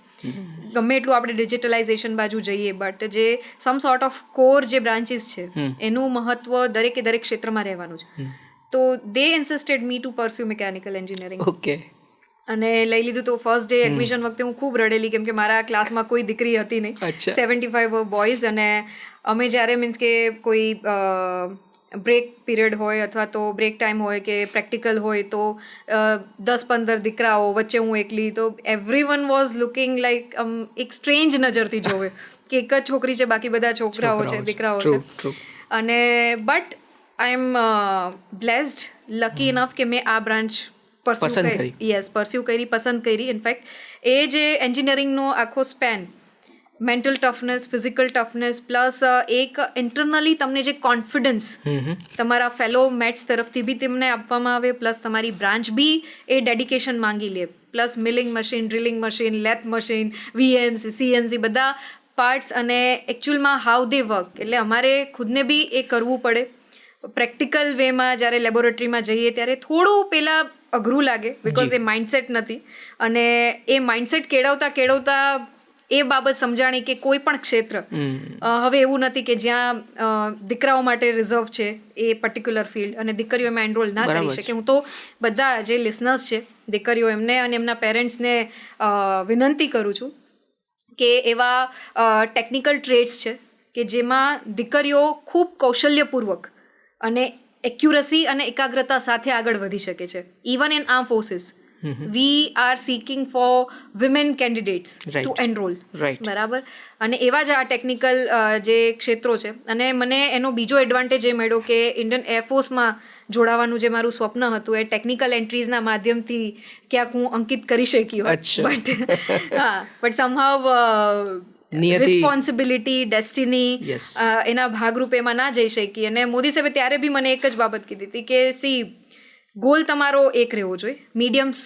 ગમે એટલું આપણે ડિજિટલાઇઝેશન બાજુ જઈએ, બટ જે સમ સોર્ટ ઓફ કોર જે બ્રાન્ચીસ છે એનું મહત્વ દરેકે દરેક ક્ષેત્રમાં રહેવાનું છે. તો they insisted me to pursue mechanical engineering. Okay. અને લઈ લીધું. તો ફર્સ્ટ ડે એડમિશન વખતે હું ખૂબ રડેલી કેમ કે મારા ક્લાસમાં કોઈ દીકરી હતી નહીં, 75 બોયઝ. અને અમે જ્યારે મીન્સ કે કોઈ બ્રેક પીરિયડ હોય અથવા તો બ્રેક ટાઈમ હોય કે પ્રેક્ટિકલ હોય તો 10-15 દીકરાઓ વચ્ચે હું એકલી, તો every one was looking like એક સ્ટ્રેન્જ નજરથી જોવે કે એક જ છોકરી છે, બાકી બધા છોકરાઓ છે, દીકરાઓ છે. અને but I am blessed, lucky enough કે મેં આ બ્રાન્ચ પરસ્યુ કરી, પસંદ કરી. ઇનફેક્ટ એ જે એન્જિનિયરિંગનો આખો span, mental toughness, physical toughness, plus એક ઇન્ટરનલી તમને જે કોન્ફિડન્સ તમારા ફેલો મેટ્સ તરફથી બી તેમને આપવામાં આવે, પ્લસ તમારી બ્રાન્ચ બી એ ડેડિકેશન માંગી લે, plus milling machine, drilling machine, lathe machine, VMC, CNC બધા પાર્ટ્સ, અને એકચ્યુઅલમાં હાઉ દે વર્ક. એટલે અમારે ખુદને બી એ કરવું પડે. પ્રેક્ટિકલ વેમાં જ્યારે લેબોરેટરીમાં જઈએ ત્યારે થોડું પહેલાં અઘરું લાગે બિકોઝ એ માઇન્ડસેટ નથી, અને એ માઇન્ડસેટ કેળવતા એ બાબત સમજાણી કે કોઈ પણ ક્ષેત્ર હવે એવું નથી કે જ્યાં દીકરાઓ માટે રિઝર્વ છે એ પર્ટિક્યુલર ફિલ્ડ અને દીકરીઓ એમાં એનરોલ ના કરી શકે. હું તો બધા જે લિસનર્સ છે દીકરીઓ, એમને અને એમના પેરેન્ટ્સને વિનંતી કરું છું કે એવા ટેકનિકલ ટ્રેડ્સ છે કે જેમાં દીકરીઓ ખૂબ કૌશલ્યપૂર્વક અને એક્યુરસી અને એકાગ્રતા સાથે આગળ વધી શકે છે. Even in arm forces we are seeking for women candidates to enroll, બરાબર. અને એવા જ આ ટેકનિકલ જે ક્ષેત્રો છે. અને મને એનો બીજો એડવાન્ટેજ એ મળ્યો કે ઇન્ડિયન એરફોર્સમાં જોડાવાનું જે મારું સ્વપ્ન હતું એ ટેકનિકલ એન્ટ્રીઝના માધ્યમથી ક્યાંક હું અંકિત કરી શકી હોત, બટ સમહાવ રિસ્પોન્સિબિલિટી, ડેસ્ટિની એના ભાગરૂપે એમાં ના જઈ શકી. અને મોદી સાહેબે ત્યારે બી મને એક જ બાબત કીધી હતી કે સી, ગોલ તમારો એક રહેવો જોઈએ, મીડિયમ્સ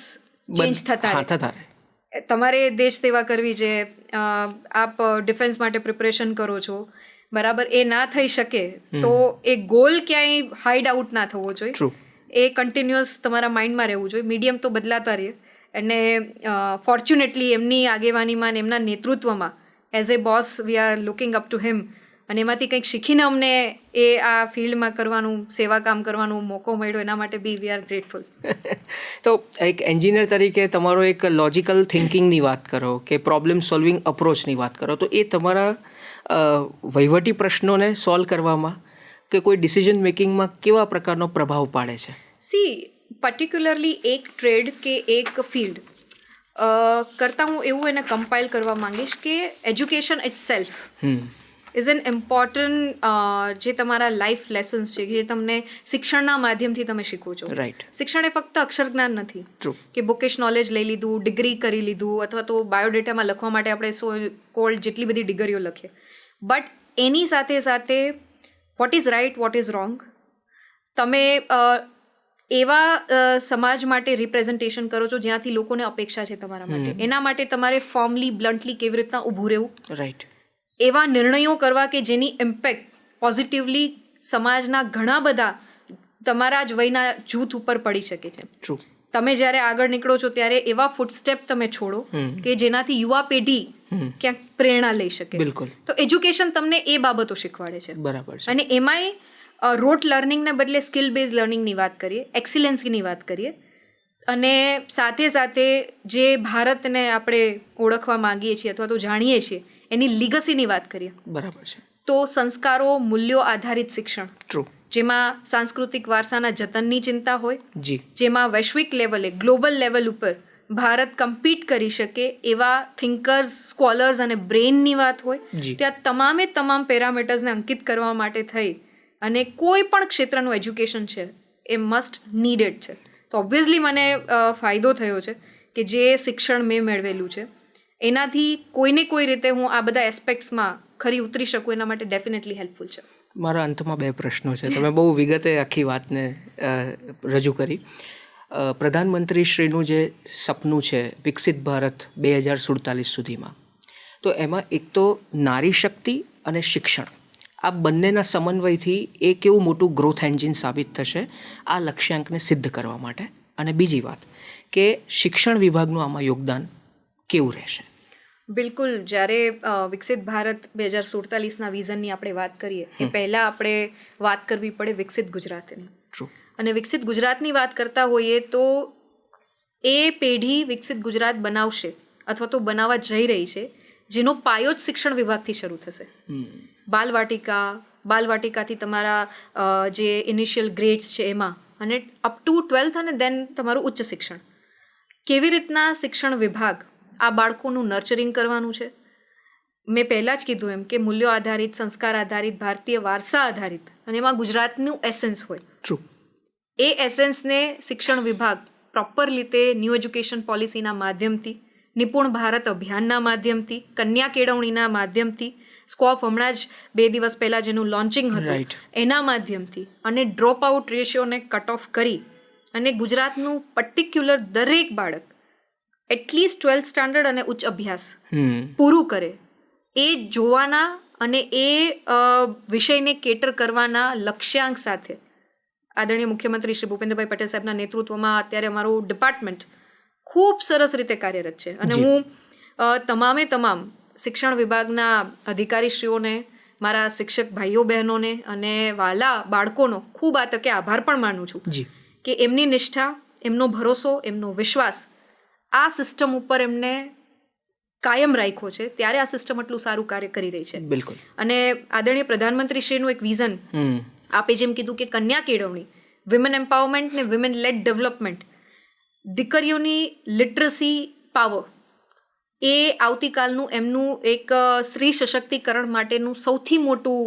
ચેન્જ થતા રહે. તમારે દેશ સેવા કરવી છે, આપ ડિફેન્સ માટે પ્રિપરેશન કરો છો, બરાબર, એ ના થઈ શકે તો એ ગોલ ક્યાંય હાઈડ આઉટ ના થવો જોઈએ, એ કન્ટિન્યુઅસ તમારા માઇન્ડમાં રહેવું જોઈએ. મીડિયમ તો બદલાતા રહે. અને ફોર્ચ્યુનેટલી એમની આગેવાનીમાં અને એમના નેતૃત્વમાં as a boss we are looking up to him, અને એમાંથી કંઈક શીખીને અમને એ આ ફિલ્ડમાં કરવાનું, સેવા કામ કરવાનો મોકો મળ્યો, એના માટે બી વી આર ગ્રેટફુલ. તો એક એન્જિનિયર તરીકે તમારો એક લોજિકલ થિંકિંગની વાત કરો કે પ્રોબ્લેમ સોલ્વિંગ અપ્રોચની વાત કરો, તો એ તમારા વહીવટી પ્રશ્નોને સોલ્વ કરવામાં કે કોઈ ડિસિઝન મેકિંગમાં કેવા પ્રકારનો પ્રભાવ પાડે છે? સી, પર્ટિક્યુલરલી એક ટ્રેડ કે એક ફિલ્ડ કરતાં હું એવું એને કમ્પાઇલ કરવા માંગીશ કે education it self is an important જે તમારા લાઈફ લેસન્સ છે જે તમને શિક્ષણના માધ્યમથી તમે શીખો છો. શિક્ષણ એ ફક્ત અક્ષર જ્ઞાન નથી કે બુકિશ નોલેજ લઈ લીધું, ડિગ્રી કરી લીધું, અથવા તો બાયોડેટામાં લખવા માટે આપણે કોલ્ડ જેટલી બધી ડિગ્રીઓ લખીએ, બટ એની સાથે સાથે what is right, what is wrong, તમે એવા સમાજ માટે રિપ્રેઝન્ટેશન કરો છો જ્યાંથી લોકોને અપેક્ષા છે તમારા માટે, એના માટે તમારે ફોર્મલી, બ્લન્ટલી કેવી રીતના ઊભું રહેવું, રાઈટ, એવા નિર્ણયો કરવા કે જેની ઇમ્પેક્ટ પોઝિટિવલી સમાજના ઘણા બધા તમારા જ વયના જૂથ ઉપર પડી શકે છે. તમે જ્યારે આગળ નીકળો છો ત્યારે એવા ફૂટસ્ટેપ તમે છોડો કે જેનાથી યુવા પેઢી ક્યાંક પ્રેરણા લઈ શકે. બિલકુલ. તો એજ્યુકેશન તમને એ બાબતો શીખવાડે છે. બરાબર છે. અને એમાંય રોટ લર્નિંગને બદલે સ્કિલ બેઝ લર્નિંગની વાત કરીએ, એક્સિલન્સની વાત કરીએ, અને સાથે સાથે જે ભારતને આપણે ઓળખવા માંગીએ છીએ અથવા તો જાણીએ છીએ એની લીગસીની વાત કરીએ, બરાબર છે, તો સંસ્કારો, મૂલ્યો આધારિત શિક્ષણ, ટ્રુ, જેમાં સાંસ્કૃતિક વારસાના જતનની ચિંતા હોય, જી, જેમાં વૈશ્વિક લેવલે, ગ્લોબલ લેવલ ઉપર ભારત કમ્પીટ કરી શકે એવા થિંકર્સ, સ્કોલર્સ અને બ્રેઇનની વાત હોય, જી, ત્યાં તમામ પેરામીટર્સને અંકિત કરવા માટે થઈ અને કોઈ પણ ક્ષેત્રનું એજ્યુકેશન છે એ મસ્ટ નીડેડ છે. તો ઓબ્વિયસલી મને ફાયદો થયો છે કે જે શિક્ષણ મેં મેળવેલું છે એનાથી કોઈને કોઈ રીતે હું આ બધા એસ્પેક્ટ્સમાં ખરી ઉતરી શકું, એના માટે ડેફિનેટલી હેલ્પફુલ છે. મારા અંતમાં 2 પ્રશ્નો છે. તમે બહુ વિગતે આખી વાતને રજૂ કરી. પ્રધાનમંત્રીશ્રીનું જે સપનું છે વિકસિત ભારત 2047 સુધીમાં, તો એમાં એક તો નારી શક્તિ અને શિક્ષણ, આ બંનેના સમન્વયથી એ કેવું મોટું ગ્રોથ એન્જિન સાબિત થશે આ લક્ષ્યાંકને સિદ્ધ કરવા માટે. અને બીજી વાત કે શિક્ષણ વિભાગનું આમાં યોગદાન કેવું રહેશે? બિલકુલ. જ્યારે વિકસિત ભારત 2047ના વિઝનની આપણે વાત કરીએ એ પહેલાં આપણે વાત કરવી પડે વિકસિત ગુજરાતની. ટ્રુ. અને વિકસિત ગુજરાતની વાત કરતા હોઈએ તો એ પેઢી વિકસિત ગુજરાત બનાવશે અથવા તો બનાવવા જઈ રહી છે જેનો પાયો જ શિક્ષણ વિભાગથી શરૂ થશે. બાલવાટિકાથી તમારા જે ઇનિશિયલ ગ્રેડ્સ છે એમાં, અને અપ ટુ 12th અને દેન તમારું ઉચ્ચ શિક્ષણ, કેવી રીતના શિક્ષણ વિભાગ આ બાળકોનું નર્ચરિંગ કરવાનું છે. મેં પહેલાં જ કીધું એમ કે મૂલ્યો આધારિત, સંસ્કાર આધારિત, ભારતીય વારસા આધારિત, અને એમાં ગુજરાતનું એસેન્સ હોય. ટ્રુ. એ એસેન્સને શિક્ષણ વિભાગ પ્રોપર રીતે ન્યૂ એજ્યુકેશન પોલિસીના માધ્યમથી, નિપુણ ભારત અભિયાનના માધ્યમથી, કન્યા કેળવણીના માધ્યમથી, સ્કોફ હમણાં જ 2 દિવસ પહેલાં જેનું લોન્ચિંગ હતું એના માધ્યમથી, અને ડ્રોપ આઉટ રેશિયોને કટ ઓફ કરી અને ગુજરાતનું પર્ટિક્યુલર દરેક બાળક એટલીસ્ટ 12th સ્ટાન્ડર્ડ અને ઉચ્ચ અભ્યાસ પૂરું કરે એ જોવાના અને એ વિષયને કેટર કરવાના લક્ષ્યાંક સાથે આદરણીય મુખ્યમંત્રી શ્રી ભૂપેન્દ્રભાઈ પટેલ સાહેબના નેતૃત્વમાં અત્યારે અમારું ડિપાર્ટમેન્ટ ખૂબ સરસ રીતે કાર્યરત છે. અને હું તમામ શિક્ષણ વિભાગના અધિકારીશ્રીઓને, મારા શિક્ષક ભાઈઓ બહેનોને અને વાલા બાળકોનો ખૂબ આ તકે આભાર પણ માનું છું કે એમની નિષ્ઠા, એમનો ભરોસો, એમનો વિશ્વાસ આ સિસ્ટમ ઉપર એમને કાયમ રાખ્યો છે, ત્યારે આ સિસ્ટમ આટલું સારું કાર્ય કરી રહી છે. બિલકુલ. અને આદરણીય પ્રધાનમંત્રીશ્રીનું એક વિઝન, આપે જેમ કીધું કે કન્યા કેળવણી, વિમેન એમ્પાવરમેન્ટ ને વિમેન લેડ ડેવલપમેન્ટ, દીકરીઓની લિટરસી પાવર, એ આવતીકાલનું એમનું એક સ્ત્રી સશક્તિકરણ માટેનું સૌથી મોટું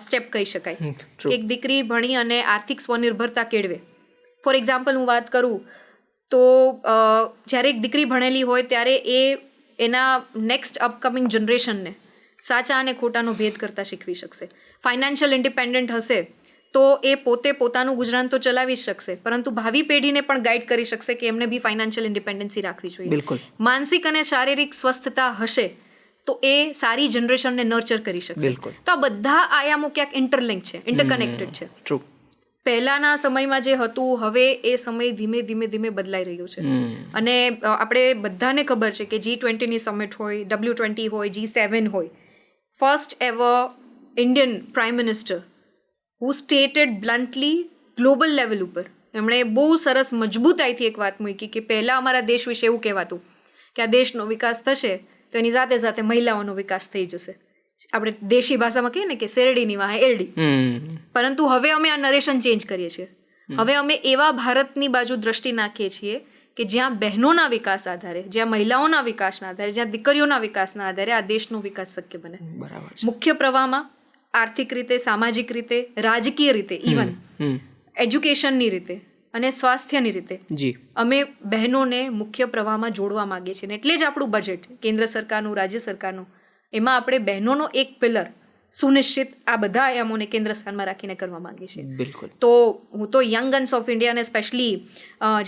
સ્ટેપ કહી શકાય. એક દીકરી ભણી અને આર્થિક સ્વનિર્ભરતા કેળવે. ફોર એક્ઝામ્પલ હું વાત કરું તો જ્યારે એક દીકરી ભણેલી હોય ત્યારે એ એના નેક્સ્ટ અપકમિંગ જનરેશનને સાચા અને ખોટાનો ભેદ કરતા શીખવી શકશે. ફાઇનાન્શિયલ ઇન્ડિપેન્ડન્ટ હશે તો એ પોતે પોતાનું ગુજરાન તો ચલાવી શકશે, પરંતુ ભાવિ પેઢીને પણ ગાઈડ કરી શકશે કે એમને બી ફાઇનાન્શિયલ ઇન્ડિપેન્ડન્સી રાખવી જોઈએ. બિલકુલ. માનસિક અને શારીરિક સ્વસ્થતા હશે તો એ સારી જનરેશનને નર્ચર કરી શકશે. બિલકુલ. તો આ બધા આયામો ક્યાંક ઇન્ટરલિંક છે, ઇન્ટરકનેક્ટેડ છે. ટ્રુ. પહેલાના સમયમાં જે હતું, હવે એ સમય ધીમે બદલાઈ રહ્યો છે. અને આપણે બધાને ખબર છે કે G20ની સમિટ હોય, W20 હોય, G7 હોય, first ever Indian prime minister who stated bluntly global level ઉપર એમણે બહુ સરસ મજબૂતાઈથી એક વાત મૂકી કે પહેલાં અમારા દેશ વિશે એવું કહેવાતું કે આ દેશનો વિકાસ થશે તો એની સાથે સાથે મહિલાઓનો વિકાસ થઈ જશે. આપણે દેશી ભાષામાં કહીએ ને કે શેરડીની વાહે એરડી. પરંતુ હવે અમે આ નરેશન ચેન્જ કરીએ છીએ. હવે અમે એવા ભારતની બાજુ દ્રષ્ટિ નાખીએ છીએ કે જ્યાં બહેનોના વિકાસ આધારે, જ્યાં મહિલાઓના વિકાસના આધારે, જ્યાં દીકરીઓના વિકાસના આધારે આ દેશનો વિકાસ શક્ય બને. મુખ્ય પ્રવાહમાં આર્થિક રીતે, સામાજિક રીતે, રાજકીય રીતે, ઇવન એજ્યુકેશનની રીતે અને સ્વાસ્થ્યની રીતે અમે બહેનોને મુખ્ય પ્રવાહમાં જોડવા માંગીએ છીએ. એટલે જ આપણું બજેટ કેન્દ્ર સરકારનું, રાજ્ય સરકારનું, એમાં આપણે બહેનોનો એક પિલર સુનિશ્ચિત આ બધા આયામોને કેન્દ્ર સ્થાનમાં રાખીને કરવા માંગીએ છીએ. બિલકુલ. તો હું તો યંગ ગન્સ ઓફ ઇન્ડિયાને સ્પેશલી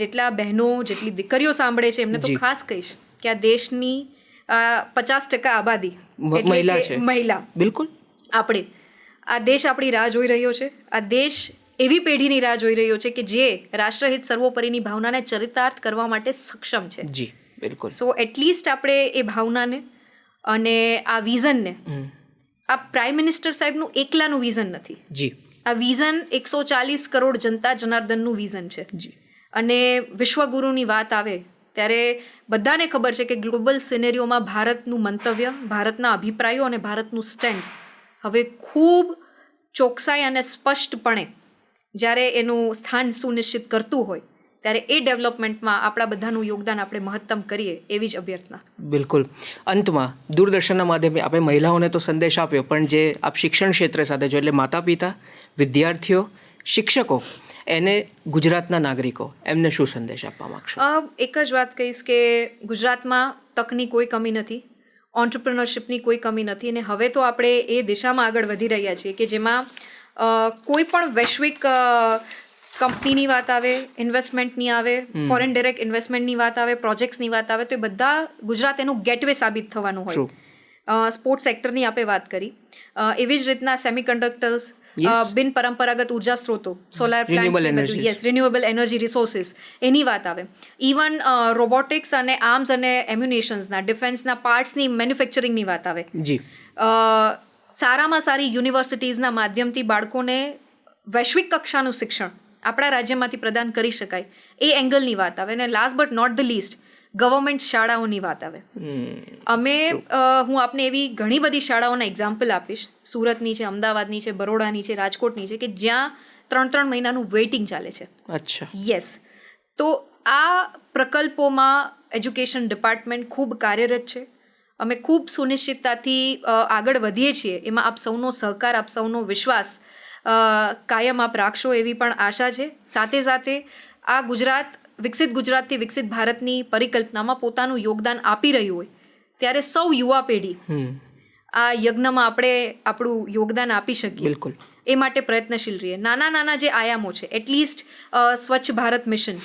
જેટલા બહેનો, જેટલી દીકરીઓ સાંભળે છે એમને તો ખાસ કહીશ કે આ દેશની 50% આબાદી મહિલા. બિલકુલ. આપણે આ દેશ આપણી રાહ જોઈ રહ્યો છે. આ દેશ એવી પેઢીની રાહ જોઈ રહ્યો છે કે જે રાષ્ટ્રહિત સર્વોપરીની ભાવનાને ચરિતાર્થ કરવા માટે સક્ષમ છે. જી બિલકુલ. સો એટલીસ્ટ આપણે એ ભાવનાને અને આ વિઝનને આ પ્રાઇમ મિનિસ્ટર સાહેબનું એકલાનું વિઝન નથી. જી. આ વિઝન 140 કરોડ જનતા જનાર્દનનું વિઝન છે. જી. અને વિશ્વગુરુની વાત આવે ત્યારે બધાને ખબર છે કે ગ્લોબલ સિનેરીઓમાં ભારતનું મંતવ્ય, ભારતના અભિપ્રાયો અને ભારતનું સ્ટેન્ડ હવે ખૂબ ચોકસાઈ અને સ્પષ્ટપણે જ્યારે એનું સ્થાન સુનિશ્ચિત કરતું હોય ત્યારે એ ડેવલપમેન્ટમાં આપણા બધાનું યોગદાન આપણે મહત્તમ કરીએ એવી જ અભ્યર્થના. બિલકુલ. અંતમાં દૂરદર્શનના માધ્યમે આપણે મહિલાઓને તો સંદેશ આપ્યો, પણ જે આપ શિક્ષણ ક્ષેત્ર સાથે જો એટલે માતા પિતા, વિદ્યાર્થીઓ, શિક્ષકો, એને ગુજરાતના નાગરિકો, એમને શું સંદેશ આપવા માગશો? એક જ વાત કહીશ કે ગુજરાતમાં તકની કોઈ કમી નથી, ઓન્ટરપ્રિનરશિપની કોઈ કમી નથી, અને હવે તો આપણે એ દિશામાં આગળ વધી રહ્યા છીએ કે જેમાં કોઈ પણ વૈશ્વિક કંપનીની વાત આવે, ઇન્વેસ્ટમેન્ટની આવે, ફોરેન ડિરેક્ટ ઇન્વેસ્ટમેન્ટની વાત આવે, પ્રોજેક્ટ્સની વાત આવે, તો એ બધા ગુજરાત એનું ગેટવે સાબિત થવાનું હોય. સ્પોર્ટ્સ સેક્ટરની આપણે વાત કરી, એવી જ રીતના સેમિકન્ડક્ટર્સ, બિન પરંપરાગત ઉર્જા સ્ત્રોતો, solar plant, yes, renewable energy resources, એની વાત આવે. ઇવન રોબોટિક્સ અને આર્મ્સ અને એમ્યુનેશન્સના, ડિફેન્સના પાર્ટ્સની મેન્યુફેક્ચરિંગની વાત આવે. જી. સારામાં સારી યુનિવર્સિટીઝના માધ્યમથી બાળકોને વૈશ્વિક કક્ષાનું શિક્ષણ આપણા રાજ્યમાંથી પ્રદાન કરી શકાય એ એંગલની વાત આવે. અને last but not the least government શાળાઓની વાત આવે. હું આપને એવી ઘણી બધી શાળાઓના એક્ઝામ્પલ આપીશ. સુરતની છે, અમદાવાદની છે, બરોડાની છે, રાજકોટની છે, કે જ્યાં 3 મહિનાનું વેઇટિંગ ચાલે છે. અચ્છા. યસ. તો આ પ્રકલ્પોમાં એજ્યુકેશન ડિપાર્ટમેન્ટ ખૂબ કાર્યરત છે. અમે ખૂબ સુનિશ્ચિતતાથી આગળ વધીએ છીએ. એમાં આપ સૌનો સહકાર, આપ સૌનો વિશ્વાસ કાયમ આપ રાખશો એવી પણ આશા છે. સાથે સાથે આ ગુજરાત વિકસિત ગુજરાતથી વિકસિત ભારતની પરિકલ્પનામાં પોતાનું યોગદાન આપી રહ્યું હોય ત્યારે સૌ યુવા પેઢી આ યજ્ઞમાં આપણે આપણું યોગદાન આપી શકીએ. બિલકુલ. એ માટે પ્રયત્નશીલ રહીએ. નાના નાના જે આયામો છે, એટલીસ્ટ સ્વચ્છ ભારત મિશન,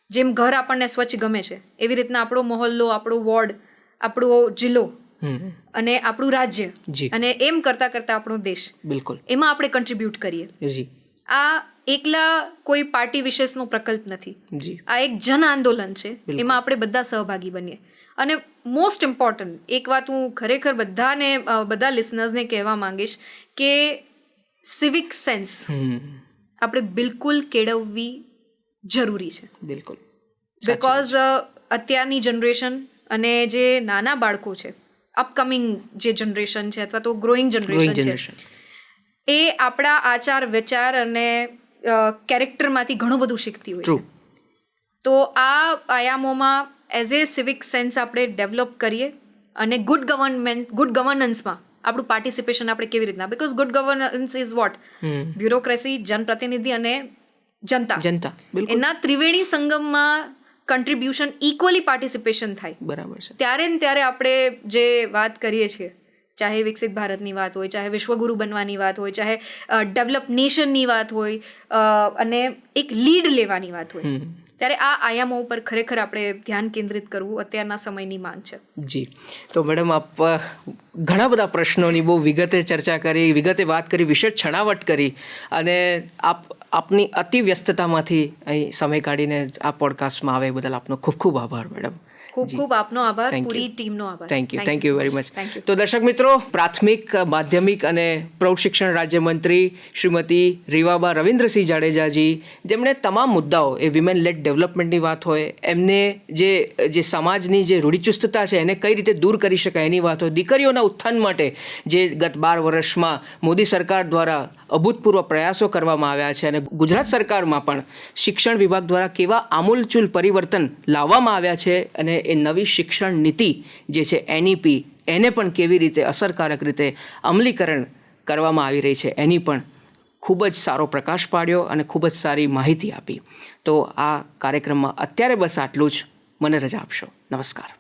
જેમ ઘર આપણને સ્વચ્છ ગમે છે એવી રીતના આપણો મોહલ્લો, આપણો વોર્ડ, આપણો જિલ્લો અને આપણું રાજ્ય, અને એમ કરતા કરતા આપણો દેશ, બિલકુલ, એમાં આપણે કન્ટ્રીબ્યુટ કરીએ. આ એકલા કોઈ પાર્ટી વિશેષનો પ્રકલ્પ નથી. આ એક જન આંદોલન છે. એમાં આપણે બધા સહભાગી બનીએ. અને મોસ્ટ ઇમ્પોર્ટન્ટ એક વાત હું ખરેખર બધા લિસનર્સને કહેવા માંગીશ કે સિવિક સેન્સ આપણે બિલકુલ કેળવવી જરૂરી છે. બિલકુલ. બિકોઝ અત્યારની જનરેશન અને જે નાના બાળકો છે, અપકમિંગ જે જનરેશન છે અથવા તો ગ્રોઈંગ જનરેશન છે, એ આપણા આચાર વિચાર અને કેરેક્ટરમાંથી ઘણું બધું શીખતી હોય છે. તો આ આયામોમાં એઝ એ સિવિક સેન્સ આપણે ડેવલપ કરીએ અને ગુડ ગવર્નન્સમાં આપણું પાર્ટિસિપેશન આપણે કેવી રીતના, because good governance is what, bureaucracy, જનપ્રતિનિધિ અને જનતા, એના ત્રિવેણી સંગમમાં કન્ટ્રીબ્યુશન, ઇક્વલી પાર્ટિસિપેશન થાય. બરાબર છે. ત્યારે ને ત્યારે આપણે જે વાત કરીએ છીએ, ચાહે વિકસિત ભારતની વાત હોય, ચાહે વિશ્વગુરુ બનવાની વાત હોય, ચાહે ડેવલપ નેશનની વાત હોય અને એક લીડ લેવાની વાત હોય, ત્યારે આ આયામો ઉપર ખરેખર આપણે ધ્યાન કેન્દ્રિત કરવું અત્યારના સમયની માંગ છે. જી. તો મેડમ, આપ ઘણા બધા પ્રશ્નોની બહુ વિગતે ચર્ચા કરી, વિગતે વાત કરી, વિશેષ છણાવટ કરી, અને આપની અતિ વ્યસ્તતામાંથી અહીં સમય કાઢીને આ પોડકાસ્ટમાં આવે બદલ આપનો ખૂબ ખૂબ આભાર મેડમ. ખૂબ ખૂબ આપનો આભાર, પૂરી ટીમનો આભાર. Thank you very much. તો દર્શક મિત્રો, પ્રાથમિક, માધ્યમિક અને પ્રૌઢ શિક્ષણ રાજ્યમંત્રી શ્રીમતી રીવાબા રવિન્દ્રસિંહ જાડેજાજી, જેમણે તમામ મુદ્દાઓ, એ વિમેન લેડ ડેવલપમેન્ટની વાત હોય, એમને જે સમાજની જે રૂઢિચુસ્તતા છે એને કઈ રીતે દૂર કરી શકાય એની વાત હોય, દીકરીઓના ઉત્થાન માટે જે ગત 12 વર્ષમાં મોદી સરકાર દ્વારા અભૂતપૂર્વ પ્રયાસો કરવામાં આવ્યા છે, અને ગુજરાત સરકારમાં પણ શિક્ષણ વિભાગ દ્વારા કેવા આમૂલચૂલ પરિવર્તન લાવવામાં આવ્યા છે, અને એ નવી શિક્ષણ નીતિ જે છે NEP, એને પણ કેવી રીતે અસરકારક રીતે અમલીકરણ કરવામાં આવી રહી છે, એની પણ ખૂબ જ સારો પ્રકાશ પાડ્યો અને ખૂબ જ સારી માહિતી આપી. તો આ કાર્યક્રમમાં અત્યારે બસ આટલું જ. મને રજા આપશો. નમસ્કાર.